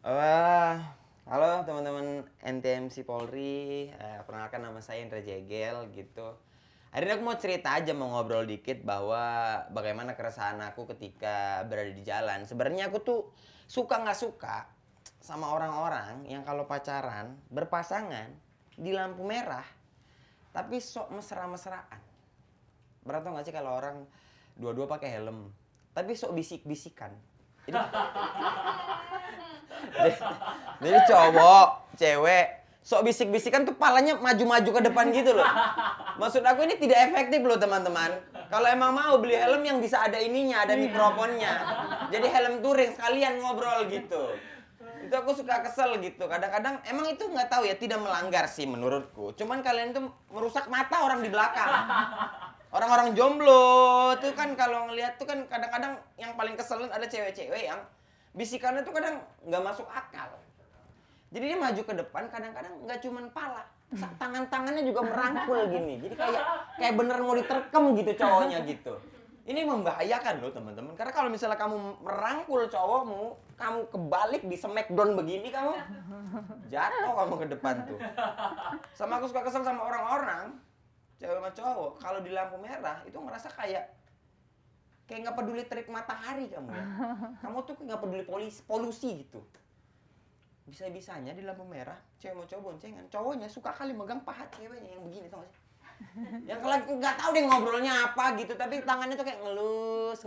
Wah, halo teman-teman NTMC Polri. Perkenalkan nama saya Indra Jegel gitu. Hari ini aku mau cerita aja, mau ngobrol dikit bahwa bagaimana keresahan aku ketika berada di jalan. Sebenarnya aku tuh suka nggak suka sama orang-orang yang kalau pacaran berpasangan di lampu merah tapi sok mesra-mesraan. Pernah tau nggak sih kalau orang dua-dua pakai helm tapi sok bisik-bisikan. Jadi cowok, cewek, sok bisik-bisikan tuh palanya maju-maju ke depan gitu loh. Maksud aku ini tidak efektif loh teman-teman. Kalau emang mau beli helm yang bisa ada ininya, ada mikrofonnya. Jadi helm touring sekalian ngobrol gitu. Itu aku suka kesel gitu. Kadang-kadang emang itu nggak tahu ya, tidak melanggar sih menurutku. Cuman kalian tuh merusak mata orang di belakang. Orang-orang jomblo tuh kan kalau ngelihat tuh kan kadang-kadang yang paling keselin ada cewek-cewek yang bisikannya tuh kadang nggak masuk akal. Jadi dia maju ke depan kadang-kadang nggak cuman pala, tangan-tangannya juga merangkul gini. Jadi kayak bener mau diterkem gitu cowoknya gitu. Ini membahayakan loh teman-teman. Karena kalau misalnya kamu merangkul cowokmu, kamu kebalik di smackdown begini kamu jatuh kamu ke depan tuh. Sama aku suka kesel sama orang-orang cewek sama cowok kalau di lampu merah itu ngerasa kayak nggak peduli terik matahari kamu ya. Kamu tuh nggak peduli polusi gitu. Bisa-bisanya di lampu merah cewek mau cowok boncengan, cowoknya suka kali megang paha ceweknya yang begini, tau gak sih? Yang kalau nggak tahu deh ngobrolnya apa gitu, tapi tangannya tuh kayak ngelus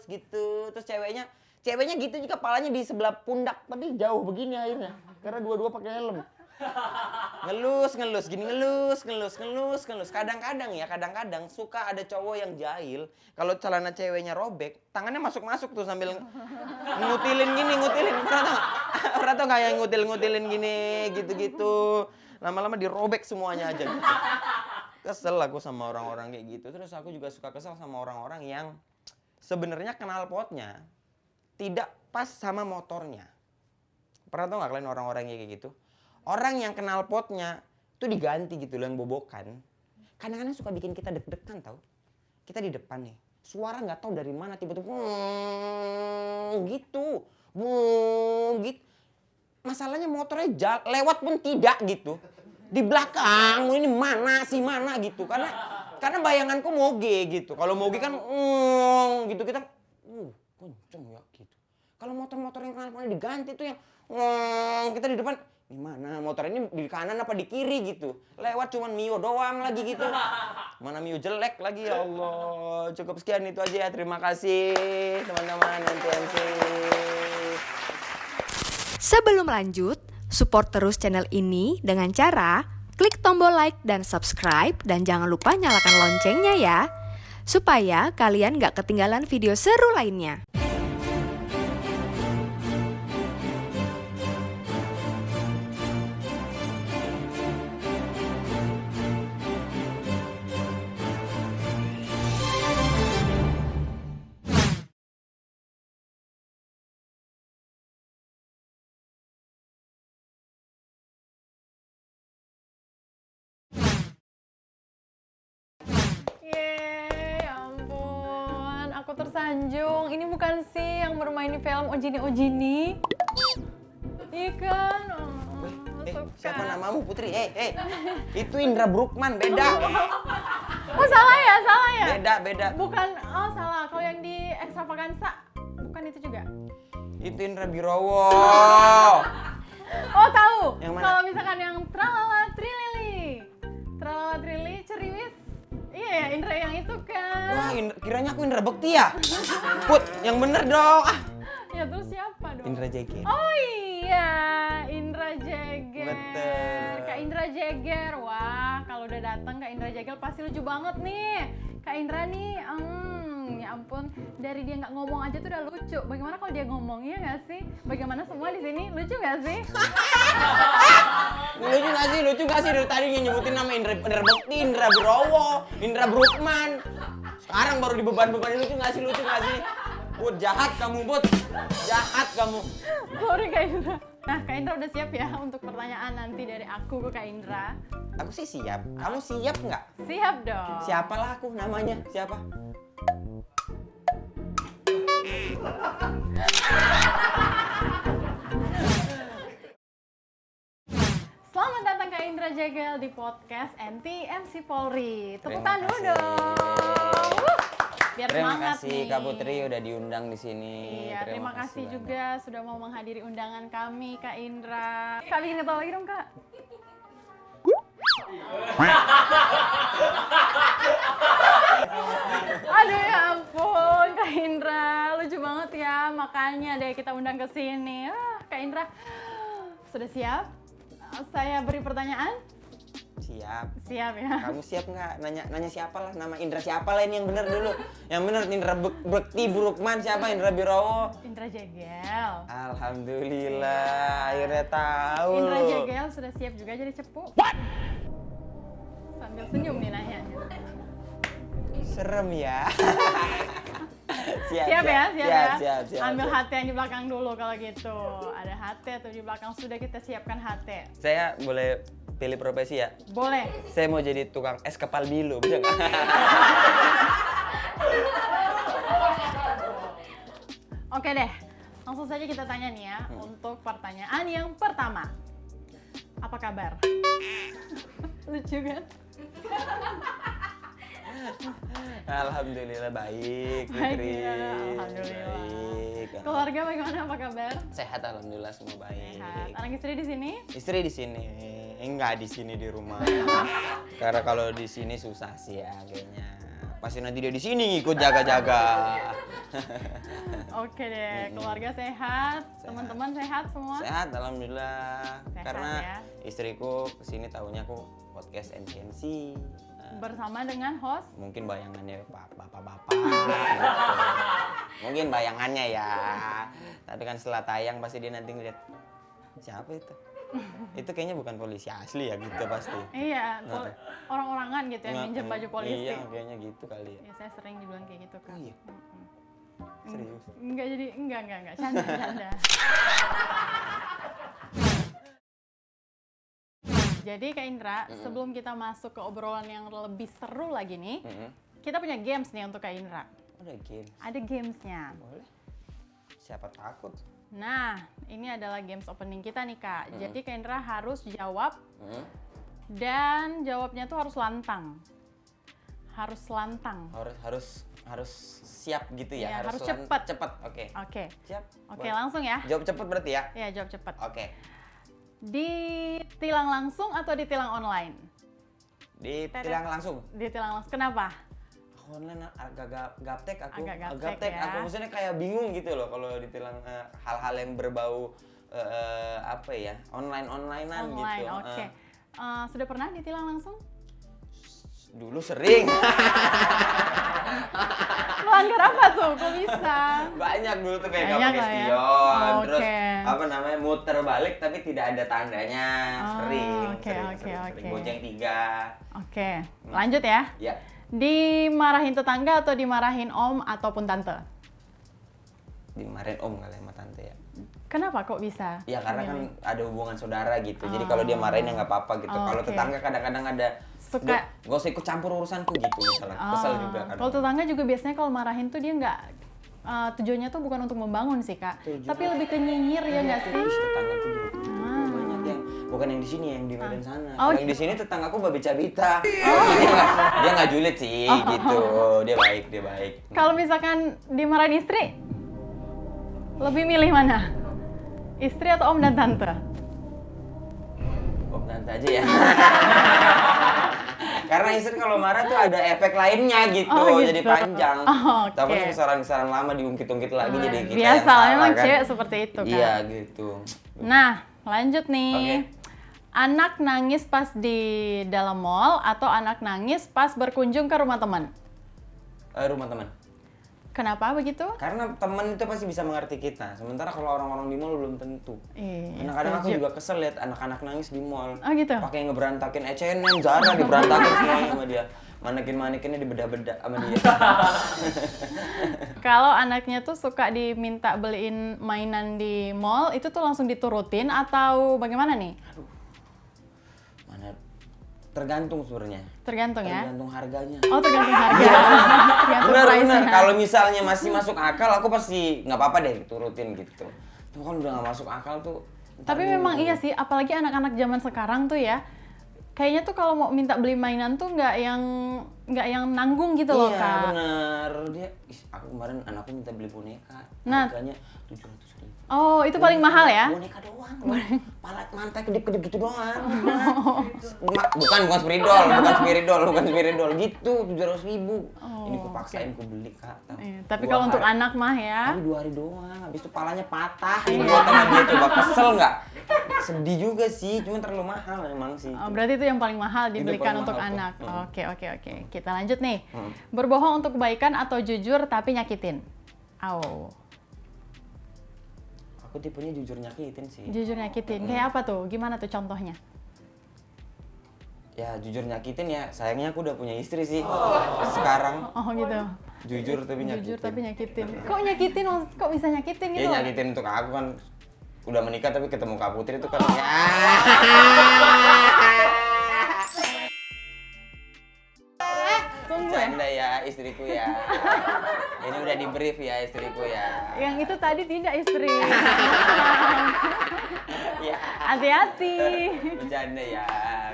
gitu. Terus ceweknya gitu juga, kepalanya di sebelah pundak tapi jauh begini akhirnya karena dua-dua pakai helm. Ngelus gini, ngelus. Kadang-kadang suka ada cowok yang jahil kalau celana ceweknya robek, tangannya masuk tuh sambil ngutilin. Pernah tau nggak yang ngutilin gini gitu. Lama-lama dirobek semuanya aja gitu. Kesel aku sama orang-orang kayak gitu. Terus aku juga suka kesel sama orang-orang yang sebenarnya knalpotnya tidak pas sama motornya. Pernah tau nggak kalian orang-orang kayak gitu? Orang yang knalpotnya itu diganti gitu loh, yang bobokan. Kadang-kadang suka bikin kita deg-degan tau. Kita di depan nih, suara nggak tahu dari mana tiba-tiba gitu. Masalahnya motornya lewat pun tidak gitu. Di belakang ini mana gitu. Karena bayanganku moge gitu. Kalau moge kan gitu kita kenceng ya gitu. Kalau motor-motor yang knalpotnya diganti tuh yang kita di depan, di mana motor ini, di kanan apa di kiri gitu. Lewat cuman Mio doang lagi gitu. Mana Mio jelek lagi, ya Allah. Cukup sekian itu aja ya. Terima kasih teman-teman NTMC. Sebelum lanjut, support terus channel ini dengan cara klik tombol like dan subscribe dan jangan lupa nyalakan loncengnya ya. Supaya kalian gak ketinggalan video seru lainnya. Yeay, ya ampun, aku tersanjung. Ini bukan sih yang bermain di film Ojini? Iya kan? Siapa namamu Putri? Itu Indra Bruggman, beda. Oh salah ya? Beda. Bukan, oh salah. Kalau yang di Extravaganza, bukan itu juga? Itu Indra Birowo. Oh tahu. Yang mana? Kalau misalkan yang Tralala Trili, Ceriwis. Iya ya, Indra yang itu kan. Wah, kiranya aku Indra Bekti ya? Put, yang bener dong. Ya terus siapa dong? Indra Jegel. Oh iya, Indra Jegel. Betul. Kak Indra Jegel. Wah, kalau udah datang Kak Indra Jegel pasti lucu banget nih. Kak Indra nih, ya ampun, dari dia nggak ngomong aja tuh udah lucu. Bagaimana kalau dia ngomong, iya nggak sih? Bagaimana semua di sini lucu nggak sih? Lucu gak sih dari tadi nyebutin nama Indra Bekti, Indra Birowo, Indra Bruggman. Sekarang baru dibeban-bebanin, lucu gak sih? Bud, jahat kamu, Bud. Jahat kamu. Sorry Kak Indra. Nah, Kak Indra udah siap ya untuk pertanyaan nanti dari aku ke Kak Indra? Aku sih siap. Kamu siap nggak? Siap dong. Siapalah aku namanya? Siapa? Jegel di podcast NTMC Polri. Tepuk Terima tangan dulu kasih. dong. Biar Terima semangat kasih nih. Kak Putri udah diundang di sini. Iya, terima kasih banyak. juga sudah mau menghadiri undangan kami, Kak Indra. Kak, bikin ketawa lagi dong, Kak. Aduh ya ampun, Kak Indra, lucu banget ya. Makanya deh kita undang ke sini. Kak Indra, sudah siap? Saya beri pertanyaan? Siap. Siap ya. Kamu siap nggak? Nanya siapa lah? Nama Indra siapa lah ini yang bener dulu? Yang bener Indra Bekti Burukman siapa? Indra Birowo? Indra Jegel. Alhamdulillah, akhirnya tahu. Indra lu. Jegel sudah siap juga jadi cepu? Sambil senyum nih nanyanya. Serem ya. Siap ya, Siap. Ambil HT yang di belakang dulu kalau gitu. Ada HT atau di belakang sudah kita siapkan HT. Saya boleh pilih profesi ya? Boleh. Saya mau jadi tukang es kepal bilu, bisa nggak? Oke deh, langsung saja kita tanya nih ya untuk pertanyaan yang pertama. Apa kabar? Lucu kan? Alhamdulillah baik, Baik Putri. ya, alhamdulillah. Baik. Keluarga bagaimana? Apa kabar? Sehat alhamdulillah semua baik. Sehat. Anak istri di sini? Istri di sini, enggak di sini di rumah. Karena kalau di sini susah sih ya kayaknya. Pasti nanti dia di sini ikut jaga-jaga. Oke deh, keluarga sehat, teman-teman sehat semua? Sehat alhamdulillah. Sehat, Karena ya. istriku kesini tahunya aku podcast NTMC. Bersama dengan host? Mungkin bayangannya bapak-bapak gitu. Mungkin bayangannya ya, tapi kan setelah tayang pasti dia nanti ngeliat siapa itu. Itu kayaknya bukan polisi asli ya gitu pasti. Iya, orang-orangan gitu yang minjem baju polisi. Iya kayaknya gitu kali ya. Ya, saya sering dibilang kayak gitu kan. Oh iya? Serius? Enggak, canda. Jadi Kak Indra, sebelum kita masuk ke obrolan yang lebih seru lagi nih, kita punya games nih untuk Kak Indra. Ada game. Ada gamesnya. Boleh. Siapa takut? Nah, ini adalah games opening kita nih Kak. Jadi Kak Indra harus jawab dan jawabnya tuh harus lantang. Harus lantang. Harus siap gitu ya. Iya, harus cepet. Cepet. Oke. Oke. Siap. Oke, Boleh. langsung ya. Jawab cepet berarti ya. Ya, jawab cepat. Oke. Ditilang langsung atau ditilang online? Ditilang langsung. Ditilang langsung. Kenapa? Aku online agak gaptek aku. Agak gaptek ya. Aku maksudnya kayak bingung gitu loh kalau ditilang hal-hal yang berbau apa ya? Online-onlinean gitu. Online, oke. Sudah pernah ditilang langsung? Dulu sering. Melanggar apa tuh? Kok bisa? Banyak dulu tuh kayak Banyak gak pakai lah ya. spion, terus Oke. apa namanya muter balik tapi tidak ada tandanya, sering, oke. sering. Bonceng 3. Oke, lanjut ya. Ya, Dimarahin tetangga atau dimarahin om ataupun tante? dimarahin om kali sama tante ya. Kenapa kok bisa? Ya karena kan Milih? ada hubungan saudara gitu, jadi kalau dia marahin ya nggak apa-apa gitu. Kalau Oke. tetangga kadang-kadang ada Suka. gak usah ikut campur urusanku gitu misalnya, kesel juga kan. Kalau tetangga juga biasanya kalau marahin tuh dia nggak tujuannya tuh bukan untuk membangun sih Kak, tapi lebih ke nyinyir ya nggak sih? Terus tetanggaku juga banyak yang bukan yang di sini, yang di Medan sana. Oh, Kalau yang di sini tetanggaku babi cabita. Dia nggak julid sih gitu. Dia baik. Kalau misalkan dimarahin istri, lebih milih mana? Istri atau om dan tante? Om tante aja ya. Karena istri kalau marah tuh ada efek lainnya gitu, Oh, gitu. jadi panjang. Oh, oke. Takutnya kesalahan-kesalahan lama diungkit-ungkit lagi jadi kita yang Biasa, salah, memang kan. cewek seperti itu kan. Iya gitu. Nah, lanjut nih. Oke. Anak nangis pas di dalam mall atau anak nangis pas berkunjung ke rumah teman? Rumah teman. Kenapa begitu? Karena teman itu pasti bisa mengerti kita. Sementara kalau orang-orang di mall belum tentu. Iya, Kadang-kadang aku setuju. juga kesel lihat anak-anak nangis di mall. Oh gitu? Pakai ngeberantakin H&M, Zara diberantakin semuanya sama dia. Manekin-manekinnya dibedah-bedah sama dia. Kalau anaknya tuh suka diminta beliin mainan di mall, itu tuh langsung diturutin atau bagaimana nih? Mana tergantung sebenarnya. Tergantung ya? Tergantung harganya. Oh, tergantung harga. Tergantung Bener. price-nya. Kalau misalnya masih masuk akal, aku pasti nggak apa-apa deh turutin gitu. Tuh kan udah nggak masuk akal tuh. ntar Tapi dulu. memang iya sih, apalagi anak-anak zaman sekarang tuh ya, kayaknya tuh kalau mau minta beli mainan tuh nggak yang nanggung gitu loh, Iya, Kak. bener. Aku kemarin anakku minta beli boneka. Nah. Harganya 700.000. Oh, itu paling mahal ya? Boneka doang. Pala mantai kedip-kedip gitu doang. Bukan spiridol gitu, 700.000. Ini kupaksain ku beli, Kak. Iya, tapi 2 kalau untuk hari. anak mah ya. Tapi 2 hari doang, habis itu palanya patah. Dibuat sama dia, coba kesel nggak? Sedih juga sih, cuma terlalu mahal emang sih. Oh, berarti itu yang paling mahal dibelikan paling untuk mahal tuh. anak. Oke. Kita lanjut nih. Berbohong untuk kebaikan atau jujur tapi nyakitin? Aku tipenya jujur nyakitin sih. Jujur nyakitin. Kayak apa tuh? Gimana tuh contohnya? Ya jujur nyakitin ya, sayangnya aku udah punya istri sih. Sekarang Oh gitu. jujur tapi nyakitin. Jujur tapi nyakitin. Kok nyakitin? Kok bisa nyakitin gitu? Ya nyakitin untuk aku kan udah menikah tapi ketemu Kak Putri itu kan ya. Tunggu ya. Canda ya istriku ya. Ini udah di brief ya istriku ya. Yang itu tadi tidak istri. Ya. Hati-hati. Bercanda ya,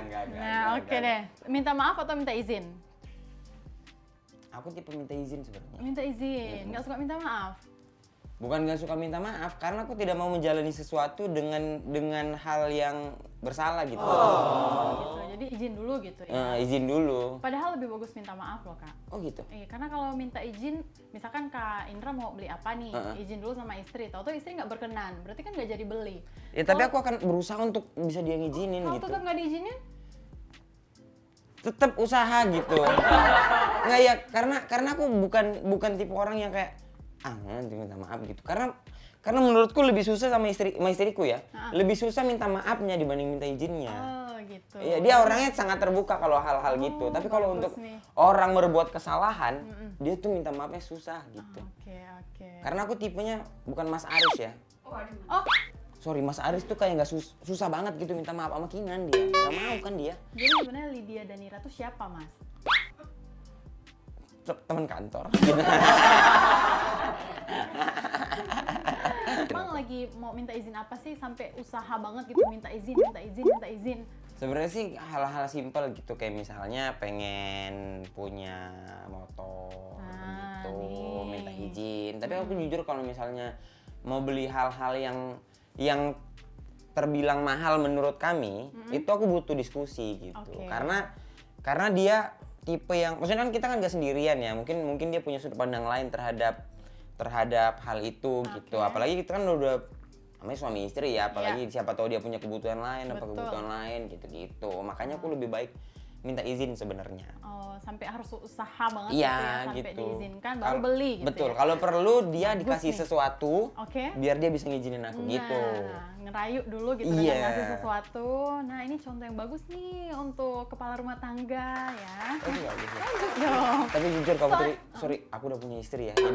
enggak. Nah, oke deh. Minta maaf atau minta izin? Aku tipe minta izin sebenarnya. Minta izin, nggak suka minta maaf. Bukan nggak suka minta maaf, karena aku tidak mau menjalani sesuatu dengan hal yang bersalah gitu. Gitu. Jadi izin dulu gitu ya. Izin dulu. Padahal lebih bagus minta maaf loh, Kak. Oh gitu. Karena kalau minta izin, misalkan Kak Indra mau beli apa nih, izin dulu sama istri. Tahu-tahu istri nggak berkenan, berarti kan nggak jadi beli. Ya tapi aku akan berusaha untuk bisa dia ngizinin Kalau gitu. tetap nggak diizinin, Tetap usaha gitu. Nggak ya, karena aku bukan tipe orang yang kayak nanti minta maaf gitu. Karena menurutku lebih susah sama istriku ya. Lebih susah minta maafnya dibanding minta izinnya. oh gitu. Iya, dia orangnya sangat terbuka kalau hal-hal gitu. Tapi kalau bagus untuk nih. orang berbuat kesalahan, dia tuh minta maafnya susah gitu. Oke. Karena aku tipenya bukan Mas Aris ya. Oh, Sorry, Mas Aris tuh kayak nggak susah banget gitu minta maaf sama Kinan dia. Nggak mau kan dia. jadi sebenarnya Lydia Danira tuh siapa, Mas? Teman kantor. Emang lagi mau minta izin apa sih sampai usaha banget gitu minta izin? Sebenarnya sih hal-hal simpel gitu, kayak misalnya pengen punya motor gitu, nih. minta izin. Tapi aku jujur kalau misalnya mau beli hal-hal yang terbilang mahal menurut kami, itu aku butuh diskusi gitu. Oke. Karena dia tipe yang, maksudnya kan kita kan gak sendirian ya, mungkin dia punya sudut pandang lain terhadap hal itu gitu. Apalagi kita kan udah namanya suami istri ya, apalagi siapa tahu dia punya kebutuhan lain, apa kebutuhan lain gitu. Makanya aku lebih baik minta izin sebenarnya. Oh, sampai harus usaha banget Iya, gitu ya sampai gitu. diizinkan baru beli gitu. Betul. Ya? Kalau perlu dia Bagus dikasih nih. sesuatu, Oke. biar dia bisa ngizinin aku gitu. Ngerayu dulu gitu Iya. dengan ngasih sesuatu. Nah, ini contoh yang bagus nih untuk kepala rumah tangga ya. Oh, itu bagus ya. Bagus dong. Tapi jujur Kak Putri, sorry, aku udah punya istri ya. Jadi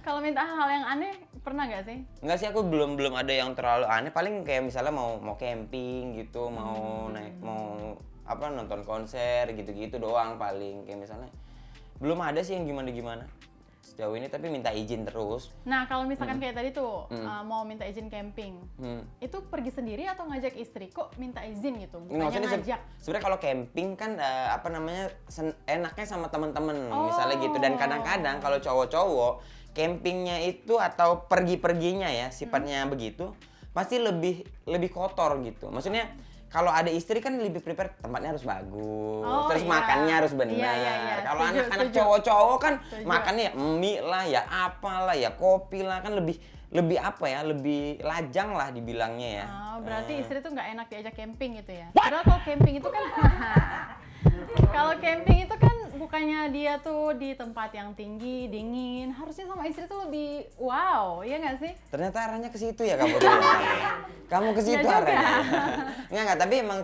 Kalau minta hal yang aneh pernah nggak sih? enggak sih, aku belum ada yang terlalu aneh. Paling kayak misalnya mau camping gitu, mau nonton konser gitu-gitu doang paling. Kayak misalnya belum ada sih yang gimana-gimana sejauh ini, tapi minta izin terus. Nah, kalau misalkan kayak tadi tuh mau minta izin camping, itu pergi sendiri atau ngajak istri? Kok minta izin gitu? Bukannya Maksudnya ngajak? sebenarnya kalau camping kan enaknya sama teman-teman misalnya gitu. Dan kadang-kadang kalau cowok-cowok campingnya itu atau pergi-perginya ya sifatnya begitu, pasti lebih kotor gitu. Maksudnya kalau ada istri kan lebih prepare, tempatnya harus bagus, terus makannya harus benar. Iya. Kalau Setuju, anak-anak setuju. cowok-cowok kan Setuju. makannya ya mie lah, ya apalah, ya kopi lah, kan lebih apa ya, lebih lajang lah dibilangnya ya. Oh, berarti istri tuh nggak enak diajak camping gitu ya? Padahal kalau camping itu kan kalau camping itu kan bukannya dia tuh di tempat yang tinggi, dingin, harusnya sama istri tuh lebih wow, iya nggak sih? Ternyata arahnya ke situ ya kamu. Kamu ke situ Nggak juga. arahnya. Enggak, tapi emang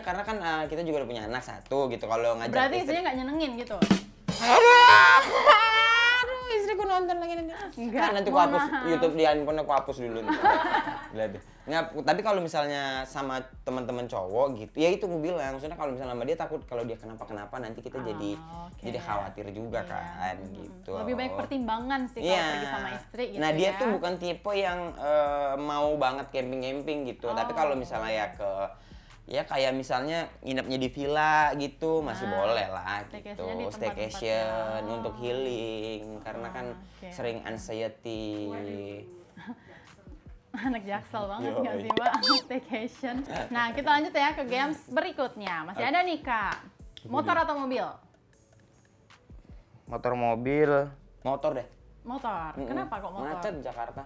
karena kan kita juga udah punya anak satu gitu. Kalau ngajak Berarti istri. istrinya nggak nyenengin gitu? Aduh, istriku nonton lagi nanti. Enggak, Nanti aku mohon hapus maaf. YouTube di handphone aku hapus dulu nih. Lihat deh. Nggak, tapi kalau misalnya sama teman-teman cowok gitu, ya itu gue bilang, maksudnya kalau misalnya sama dia takut kalau dia kenapa-kenapa nanti kita jadi oke. khawatir juga Iya. kan gitu. Lebih baik pertimbangan sih kalau Iya. pergi sama istri gitu Nah dia ya. tuh bukan tipe yang mau banget camping-camping gitu. Tapi kalau misalnya ya ke Ya kayak misalnya nginepnya di villa gitu masih boleh lah staycation-nya di gitu. tempat-tempat Staycation yang- untuk healing karena kan oke. sering anxiety. Anak jaksel banget Yoi. nggak sih Mbak? Staycation. Nah kita lanjut ya ke games berikutnya. Masih ada nih Kak. Motor atau mobil? Motor mobil, motor deh. Motor. Kenapa kok motor? Macet Jakarta.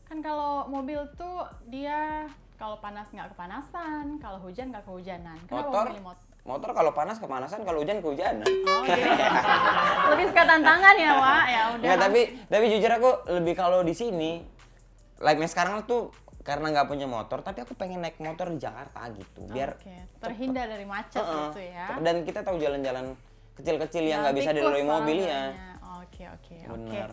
Kan kalau mobil tuh dia kalau panas nggak kepanasan, kalau hujan nggak kehujanan. Kenapa Motor, memilih motor? motor kalau panas kepanasan, kalau hujan kehujanan. Oh, gitu. Lebih suka tantangan ya, Wak. Ya udah. Enggak, tapi jujur aku lebih kalau di sini, like sekarang tuh karena nggak punya motor, tapi aku pengen naik motor di Jakarta gitu, biar Oke, terhindar dari macet Heeh. gitu ya. Dan kita tahu jalan-jalan kecil-kecil yang nggak Nah, bisa tikus dilalui mobil ya. soalnya. Oke. Benar.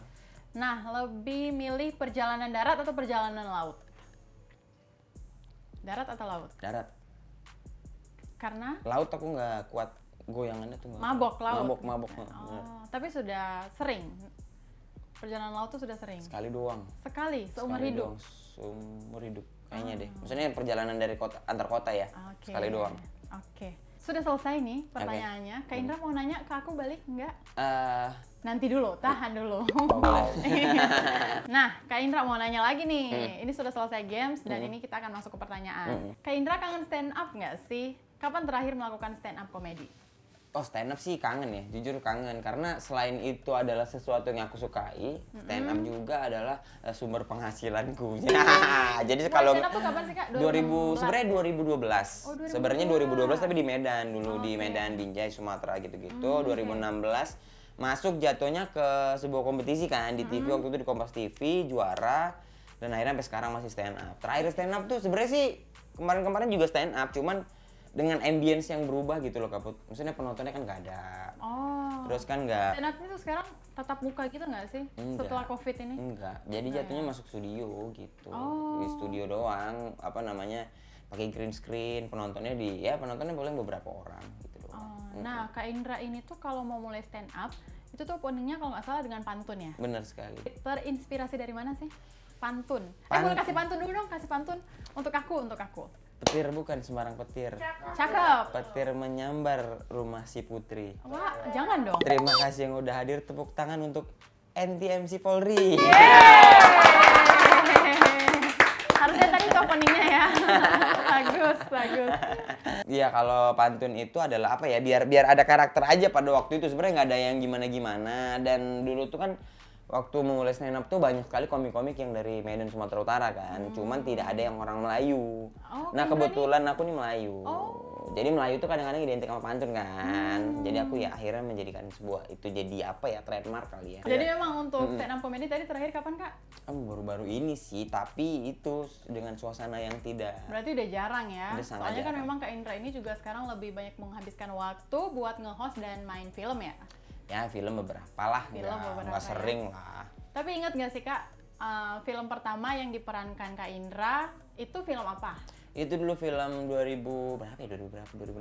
Nah, lebih milih perjalanan darat atau perjalanan laut? Darat atau laut? Darat. Karena Laut aku nggak kuat goyangannya tuh. nggak mabok kuat. laut. Mabok. Benar. Oh, tapi sudah sering. Perjalanan laut tuh sudah sering. Sekali doang. Sekali seumur Sekali hidup. doang. Seumur hidup kayaknya deh. Maksudnya perjalanan dari kota antar kota ya. Oke. Sekali doang. Oke. Sudah selesai nih pertanyaannya. Kak Indra mau nanya ke aku balik enggak? Nanti dulu, tahan dulu. boleh. Nah, Kak Indra mau nanya lagi nih. Ini sudah selesai games dan ini kita akan masuk ke pertanyaan. Kak Indra kangen stand up nggak sih? Kapan terakhir melakukan stand up komedi? Oh, stand up sih kangen ya, jujur kangen. Karena selain itu adalah sesuatu yang aku sukai, stand up juga adalah sumber penghasilanku. Jadi kalau stand up tuh kapan sih, Kak? 2000 sebenarnya 2012. Oh, 2012. Sebenarnya 2012 tapi di Medan dulu, di Medan, Binjai, Sumatera gitu-gitu. 2016 masuk jatuhnya ke sebuah kompetisi kan di TV, waktu itu di Kompas TV, juara, dan akhirnya sampai sekarang masih stand up. Terakhir stand up tuh sebenarnya sih kemarin-kemarin juga stand up, cuman dengan ambience yang berubah gitu loh Kaput. Maksudnya penontonnya kan nggak ada. Oh. Terus kan nggak, Stand up itu sekarang tatap muka gitu nggak sih? Enggak. Setelah COVID ini? enggak. Jadi jatuhnya masuk studio gitu. Oh. Di studio doang, apa namanya, pakai green screen, penontonnya penontonnya boleh beberapa orang gitu doang. Oh, nah, Kak Indra ini tuh kalau mau mulai stand up, itu tuh openingnya kalau nggak salah dengan pantun ya? Bener sekali. Terinspirasi dari mana sih? Pantun. Pantun. Boleh kasih pantun dulu dong, kasih pantun untuk aku. Petir bukan sembarang petir. Cakep. Petir menyambar rumah si Putri. Wah, jangan dong. Terima kasih yang udah hadir, tepuk tangan untuk NTMC Polri. Harusnya tadi tuh openingnya ya. Bagus. Iya, kalau pantun itu adalah apa ya, biar ada karakter aja pada waktu itu. Sebenarnya nggak ada yang gimana-gimana, dan dulu tuh kan waktu memulai stand up tuh banyak sekali komik-komik yang dari Medan, Sumatera Utara kan. Cuman tidak ada yang orang Melayu. Oh, Nah, Kak Indra kebetulan aku nih Melayu. Oh. Jadi Melayu tuh kadang-kadang identik sama pantun kan. Jadi aku ya akhirnya menjadikan sebuah itu jadi apa ya, trademark kali ya. Jadi memang untuk stand up comedy tadi terakhir kapan, Kak? Baru-baru ini sih, tapi itu dengan suasana yang tidak. Berarti udah jarang ya. Udah sangat Soalnya kan jarang. memang Kak Indra ini juga sekarang lebih banyak menghabiskan waktu buat nge-host dan main film ya. Ya, film beberapa lah, Film beberapa nggak ya. sering lah. Tapi ingat gak sih Kak, film pertama yang diperankan Kak Indra itu film apa? Itu dulu film 2000 berapa ya? 2016.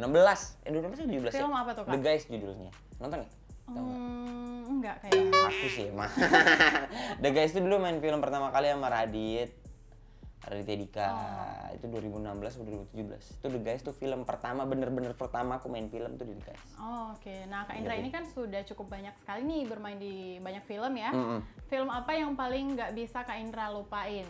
2016 atau 17 Film ya? apa tuh, Kak? The Guys judulnya. Nonton nggak? Tahu nggak? Enggak kayaknya. Aku sih emang. The Guys itu dulu main film pertama kali sama Raditya Dika. Itu 2016 atau 2017. Itu The Guys tuh film pertama, bener-bener pertama aku main film tuh di The Guys. Oh, oke. Nah, Kak Iya, Indra ini kan sudah cukup banyak sekali nih bermain di banyak film ya. Mm-mm. Film apa yang paling nggak bisa Kak Indra lupain?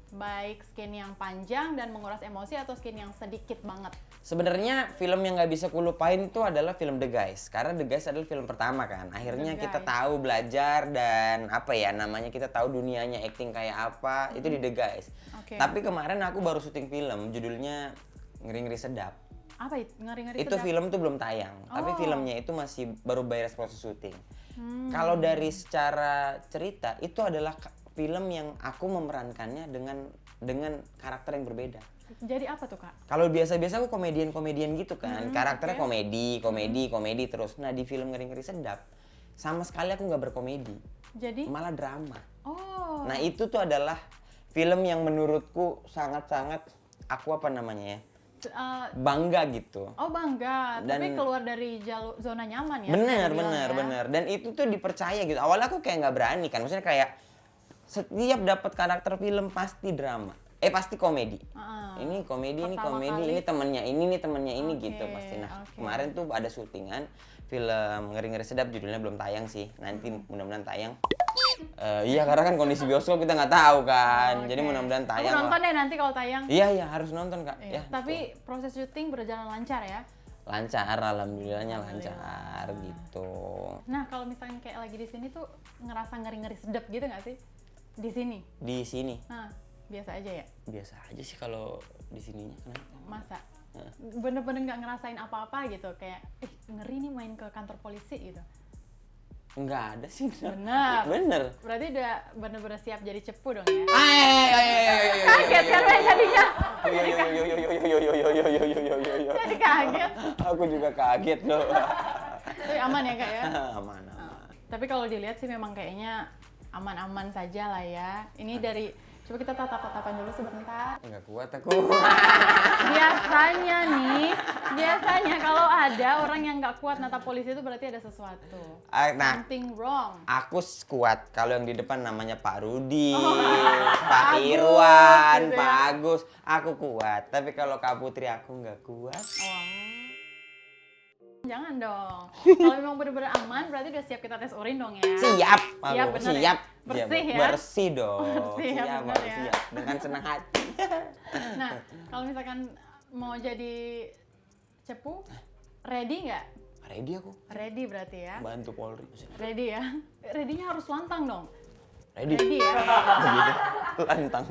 Baik skin yang panjang dan menguras emosi atau skin yang sedikit banget? Sebenarnya film yang nggak bisa kulupain itu adalah film The Guys, karena The Guys adalah film pertama kan. Akhirnya The kita Guys. tahu belajar dan apa ya namanya, kita tahu dunianya acting kayak apa itu di The Guys. Oke. Tapi kemarin aku baru syuting film judulnya Ngeri-Ngeri Sedap. Apa itu? Ngeri-ngeri Itu sedap? film tuh belum tayang, tapi Oh. filmnya itu masih baru beres proses syuting. Kalau dari secara cerita itu adalah film yang aku memerankannya dengan karakter yang berbeda. Jadi apa tuh, Kak? Kalau biasa-biasa aku komedian gitu kan, karakternya oke. komedi terus. Nah, di film Ngeri-Ngeri Sedap sama sekali aku nggak berkomedi, Jadi? malah drama. Oh. Nah, itu tuh adalah film yang menurutku sangat-sangat aku apa namanya ya, bangga gitu. Oh, bangga. Tapi Dan- keluar dari zona nyaman ya? Bener, bisa dibilang ya. bener. Dan itu tuh dipercaya gitu. Awalnya aku kayak nggak berani kan, maksudnya kayak setiap dapat karakter film pasti drama. Pasti komedi. Ini komedi, ini Pertama komedi, kali. ini temennya ini temennya ini Oke, gitu pasti. Nah, oke. kemarin tuh ada syutingan film Ngeri-Ngeri Sedap, judulnya belum tayang sih. Nanti mudah-mudahan tayang. Iya, karena kan kondisi bioskop kita nggak tahu kan. Jadi Oke. mudah-mudahan Aku tayang nonton lah. deh nanti kalau tayang. Iya, harus nonton, Kak. Iya. Ya, Tapi proses syuting berjalan lancar ya. lancar, alhamdulillahnya lancar gitu. Nah, kalau misalnya kayak lagi di sini tuh ngerasa ngeri-ngeri sedap gitu nggak sih? Di sini. Di sini Nah, biasa aja ya. biasa aja sih kalau di sininya, kenapa? Masa bener-bener nggak ngerasain apa-apa gitu, kayak ngeri nih main ke kantor polisi gitu. Nggak ada sih. Bener. Bener. Berarti udah bener-bener siap jadi cepu dong ya. Kaget kan Ray jadinya. Jadi kaget. Aku juga kaget loh. Tapi aman ya kak ya. Aman. Tapi kalau dilihat sih memang kayaknya aman-aman saja lah ya. Ini dari, coba kita tatap-tatapan dulu sebentar. Nggak kuat aku. Biasanya kalau ada orang yang nggak kuat natap polisi itu berarti ada sesuatu. Nah, Something wrong. aku kuat. Kalau yang di depan namanya Pak Rudi, Pak Agus, Irwan, gitu ya. Pak Agus. Aku kuat. Tapi kalau Kak Putri aku nggak kuat. Jangan dong. Kalau memang benar-benar aman, berarti udah siap kita tes urin dong ya. Siap, Siap, aku. bener ya? Siap. Bersih ya? Bersih dong. Bersih ya, siap, bener aku ya? siap. Dengan senang hati. Nah, kalau misalkan mau jadi cepu, ready nggak? Ready aku. Ready berarti ya. Bantu Polri. Ready ya. Ready-nya harus lantang dong. Ready. Ready ya. Begitu. Lantang.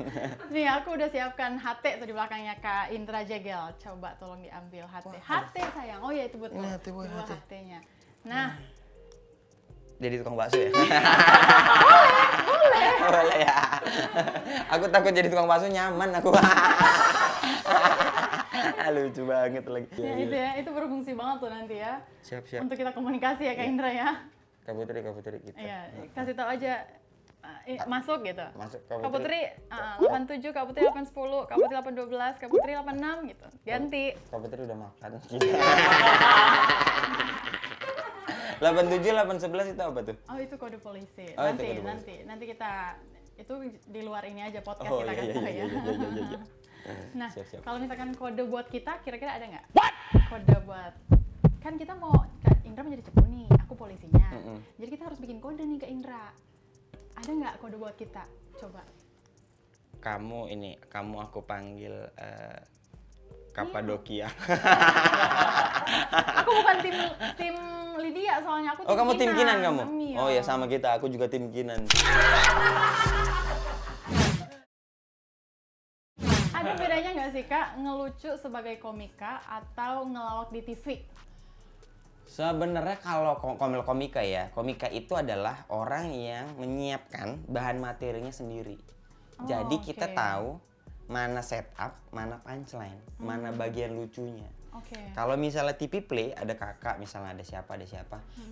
Nih aku udah siapkan HT tuh di belakangnya Kak Indra Jegel. Coba tolong diambil HT. HT sayang. Oh iya itu betul. Ini HT, boy, Di bawah HT. HT-nya. Nah, Jadi tukang bakso ya? Boleh ya. Aku takut jadi tukang bakso, nyaman aku. Lucu banget lagi. ya itu ya, itu berfungsi banget tuh nanti ya. Siap. Untuk kita komunikasi ya Kak Indra ya. Kak Putri kita. Iya, kasih tahu aja masuk gitu. Masuk Kak Putri 87, Kak Putri 810, Kak Putri 812, Kak Putri 86 gitu. Ganti. Kak Putri udah makan. 87, 811 itu apa tuh? Oh, itu kode polisi. Oh, itu kode Nanti kita itu di luar ini aja podcast Oh kita iya kasih tahu ya. iya. Nah, Siap. kalau misalkan kode buat kita, kira-kira ada nggak? Kode buat, kan kita mau, Kak Indra menjadi cepu nih, aku polisinya. Jadi kita harus bikin kode nih Kak Indra. Ada nggak kode buat kita? Coba. Kamu aku panggil Kapadokia. Aku bukan tim Lydia, soalnya aku tim Oh, kamu tim Kinan kamu? Iya. Oh ya sama kita, aku juga tim Kinan. Ada bedanya nggak sih Kak, ngelucu sebagai komika atau ngelawak di TV? Sebenarnya kalau komika ya, komika itu adalah orang yang menyiapkan bahan materinya sendiri. Jadi kita oke. tahu mana setup, mana punchline, mana bagian lucunya. Oke. Kalau misalnya TV play ada kakak, misalnya ada siapa,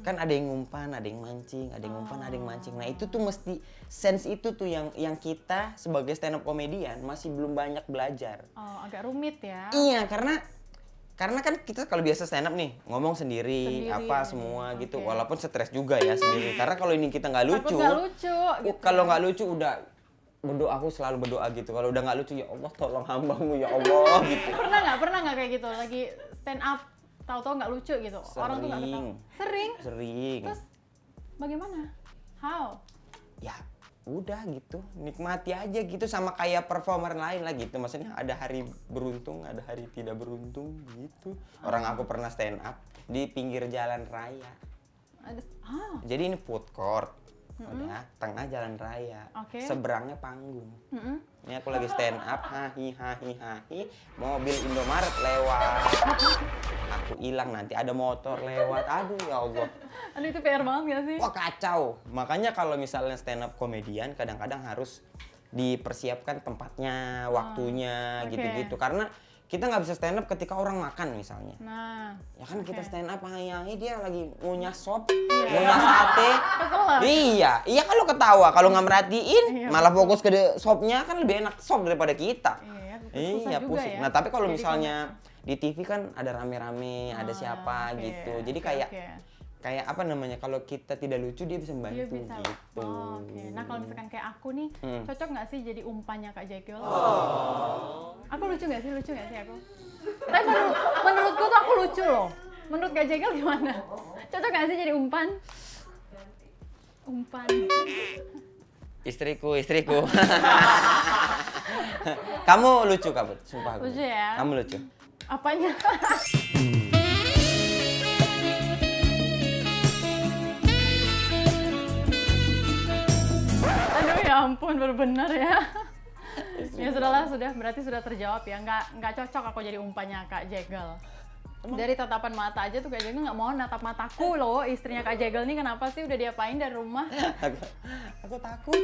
kan ada yang ngumpan, ada yang mancing, ada yang ngumpan, ada yang mancing. Nah itu tuh mesti sense itu tuh yang kita sebagai stand up comedian masih belum banyak belajar. Oh, agak rumit ya. Iya, karena kan kita kalau biasa stand up nih ngomong sendiri apa semua gitu, Oke. walaupun stres juga ya sendiri. Karena kalau ini kita nggak lucu, Takut nggak lucu gitu. kalau nggak lucu udah berdoa, aku selalu berdoa gitu. Kalau udah nggak lucu, ya Allah tolong hambamu ya Allah gitu. Pernah nggak kayak gitu lagi stand up tahu-tahu nggak lucu gitu, orang tuh nggak ketawa. Sering. Sering. Terus bagaimana? How? Ya udah gitu, nikmati aja gitu, sama kayak performer lain lah gitu. Maksudnya ada hari beruntung, ada hari tidak beruntung gitu. Orang aku pernah stand up di pinggir jalan raya. Jadi ini food court. Udah tengah jalan raya. Oke. Seberangnya panggung. Ini aku lagi stand up, hahi, mobil Indomaret lewat. Aku hilang, nanti ada motor lewat. Aduh ya Allah. Aduh itu PR banget gak sih? Wah kacau. Makanya kalau misalnya stand up komedian kadang-kadang harus dipersiapkan tempatnya, waktunya, oke. gitu-gitu. Karena kita nggak bisa stand up ketika orang makan misalnya. Nah, Ya kan kita oke. stand up, dia lagi ngunyah sop, ngunyah sate. Kesel lah. Iya kalau ketawa, kalau nggak merhatiin, Iya, malah fokus ke sopnya, kan lebih enak sop daripada kita. Iya, susah Iya juga pusing. ya. Nah tapi kalau Jadi misalnya di TV kan ada rame-rame, ada siapa oke, gitu. Jadi kayak oke. kayak apa namanya, kalau kita tidak lucu dia bisa membantu Dia bisa. gitu. Oh, oke. Nah kalau misalkan kayak aku nih, cocok nggak sih jadi umpannya Kak Jegel? Aku lucu nggak sih? Lucu nggak sih aku? Tapi menurutku tuh aku lucu loh. Menurut Kak Jegel gimana? Cocok nggak sih jadi umpan? Umpan. Istriku. Kamu lucu Kabut, sumpah. Lucu ya? Kamu lucu. Apanya? Aduh ya ampun, benar ya. Ya sudahlah, berarti sudah terjawab ya. Nggak cocok aku jadi umpannya Kak Jegel. Dari tatapan mata aja tuh Kak Jegel nggak mau natap mataku loh. Istrinya Kak Jegel nih kenapa sih udah diapain dari rumah? Aku takut.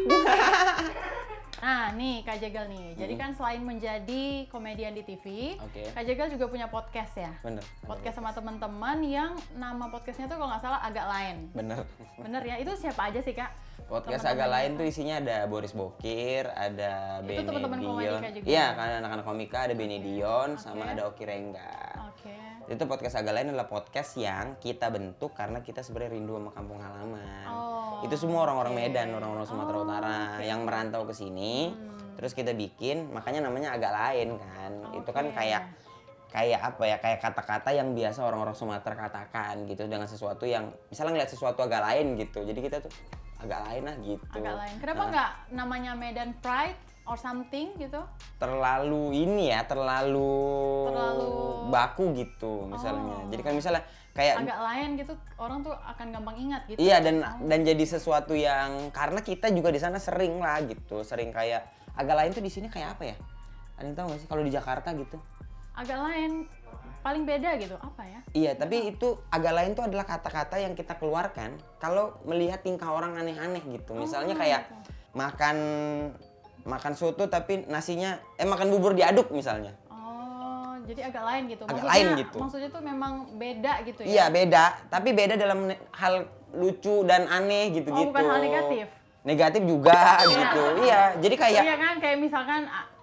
Nah nih Kak Jegel nih, jadi kan selain menjadi komedian di TV, Oke. Kak Jegel juga punya podcast ya? Bener. Podcast sama teman-teman yang nama podcastnya tuh kalau nggak salah Agak Lain. Bener. Bener ya? Itu siapa aja sih Kak? Podcast Teman-teman agak lain itu. tuh isinya ada Boris Bokir, ada Itu teman-teman komedi Benedion. Kak juga? Iya, kan anak-anak komika ada Benedion sama Oke. ada Oki Rengga. Oke. Itu podcast agak lain adalah podcast yang kita bentuk karena kita sebenarnya rindu sama kampung halaman. Oh, Itu semua orang-orang oke. Medan, orang-orang Sumatera Oh, Utara oke. yang merantau ke sini. Terus kita bikin, makanya namanya agak lain kan. Itu kan Oke. kayak apa ya? Kayak kata-kata yang biasa orang-orang Sumatera katakan gitu dengan sesuatu yang misalnya ngeliat sesuatu agak lain gitu. Jadi kita tuh agak lain lah gitu. Agak Lain. Kenapa Nah, nggak namanya Medan Pride or something gitu? terlalu ini ya, terlalu baku gitu misalnya. Oh. Jadi kan misalnya kayak Agak Lain gitu, orang tuh akan gampang ingat gitu. iya dan jadi sesuatu yang karena kita juga di sana sering lah gitu, sering kayak agak lain tuh di sini kayak apa ya? Ada yang tahu nggak sih kalau di Jakarta gitu? Agak Lain paling beda gitu, apa ya? Iya, tapi itu agak lain tuh adalah kata-kata yang kita keluarkan kalau melihat tingkah orang aneh-aneh gitu. Misalnya kayak makan soto tapi nasinya makan bubur diaduk misalnya. Oh, jadi agak lain gitu. Agak lain gitu. Maksudnya tuh memang beda gitu ya? Iya, beda, tapi beda dalam hal lucu dan aneh gitu-gitu. Oh, bukan hal negatif? Negatif juga gitu. Iya, jadi kayak Iya kan, kayak misalkan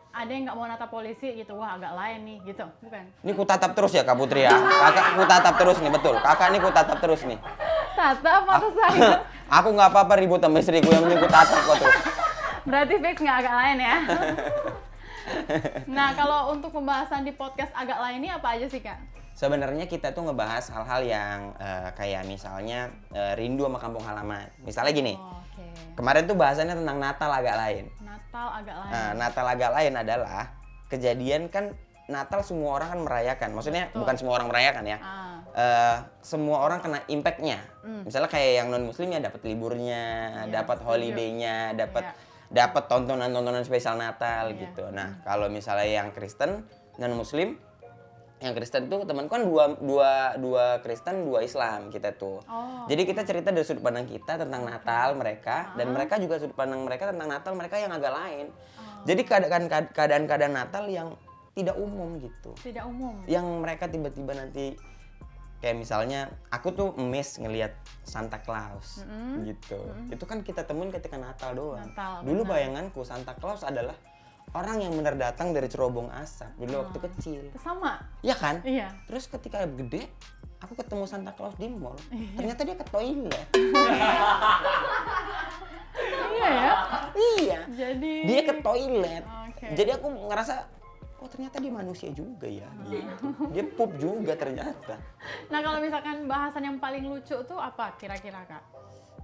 ada yang nggak mau natap polisi gitu, wah agak lain nih gitu, bukan? ini ku tatap terus ya Kak Putri ya. Kakak ku tatap terus nih, betul. Kakak ini ku tatap terus nih. Tatap mata saya. Aku nggak apa-apa ribut sama istriku, yang penting ku tatap kok terus. Berarti fix nggak agak lain ya? Nah, kalau untuk pembahasan di podcast agak lain ini apa aja sih Kak? Sebenarnya kita tuh ngebahas hal-hal yang kayak misalnya rindu sama kampung halaman. Misalnya gini, Oh, oke. kemarin tuh bahasannya tentang Natal agak lain. Natal agak lain. Nah, Natal agak lain adalah kejadian kan Natal semua orang kan merayakan. Maksudnya Betul. bukan semua orang merayakan ya. Semua orang kena impact-nya. Misalnya kayak yang non-muslim ya dapat liburnya, Iya, dapat setuju. holiday-nya, dapat Iya. dapat tontonan-tontonan spesial Natal Iya. gitu. Nah, kalau misalnya yang Kristen non-muslim, yang Kristen tuh temanku kan dua Kristen, dua Islam kita tuh. Oh, Jadi kita cerita dari sudut pandang kita tentang Natal mereka dan mereka juga sudut pandang mereka tentang Natal mereka yang agak lain. Jadi keadaan-keadaan Natal yang tidak umum gitu. tidak umum. Yang mereka tiba-tiba nanti kayak misalnya aku tuh miss ngelihat Santa Claus gitu. Itu kan kita temuin ketika Natal doang. Natal, Dulu benar. bayanganku Santa Claus adalah orang yang benar datang dari cerobong asap dulu waktu kecil. Sama. Iya kan? Iya. Terus ketika gede, aku ketemu Santa Claus di mall. Ternyata dia ke toilet. Iya ya. Iya. Jadi Dia ke toilet. Oke. Jadi aku ngerasa, oh ternyata dia manusia juga ya. Gitu. Dia pup juga ternyata. Nah, kalau misalkan bahasan yang paling lucu tuh apa kira-kira Kak?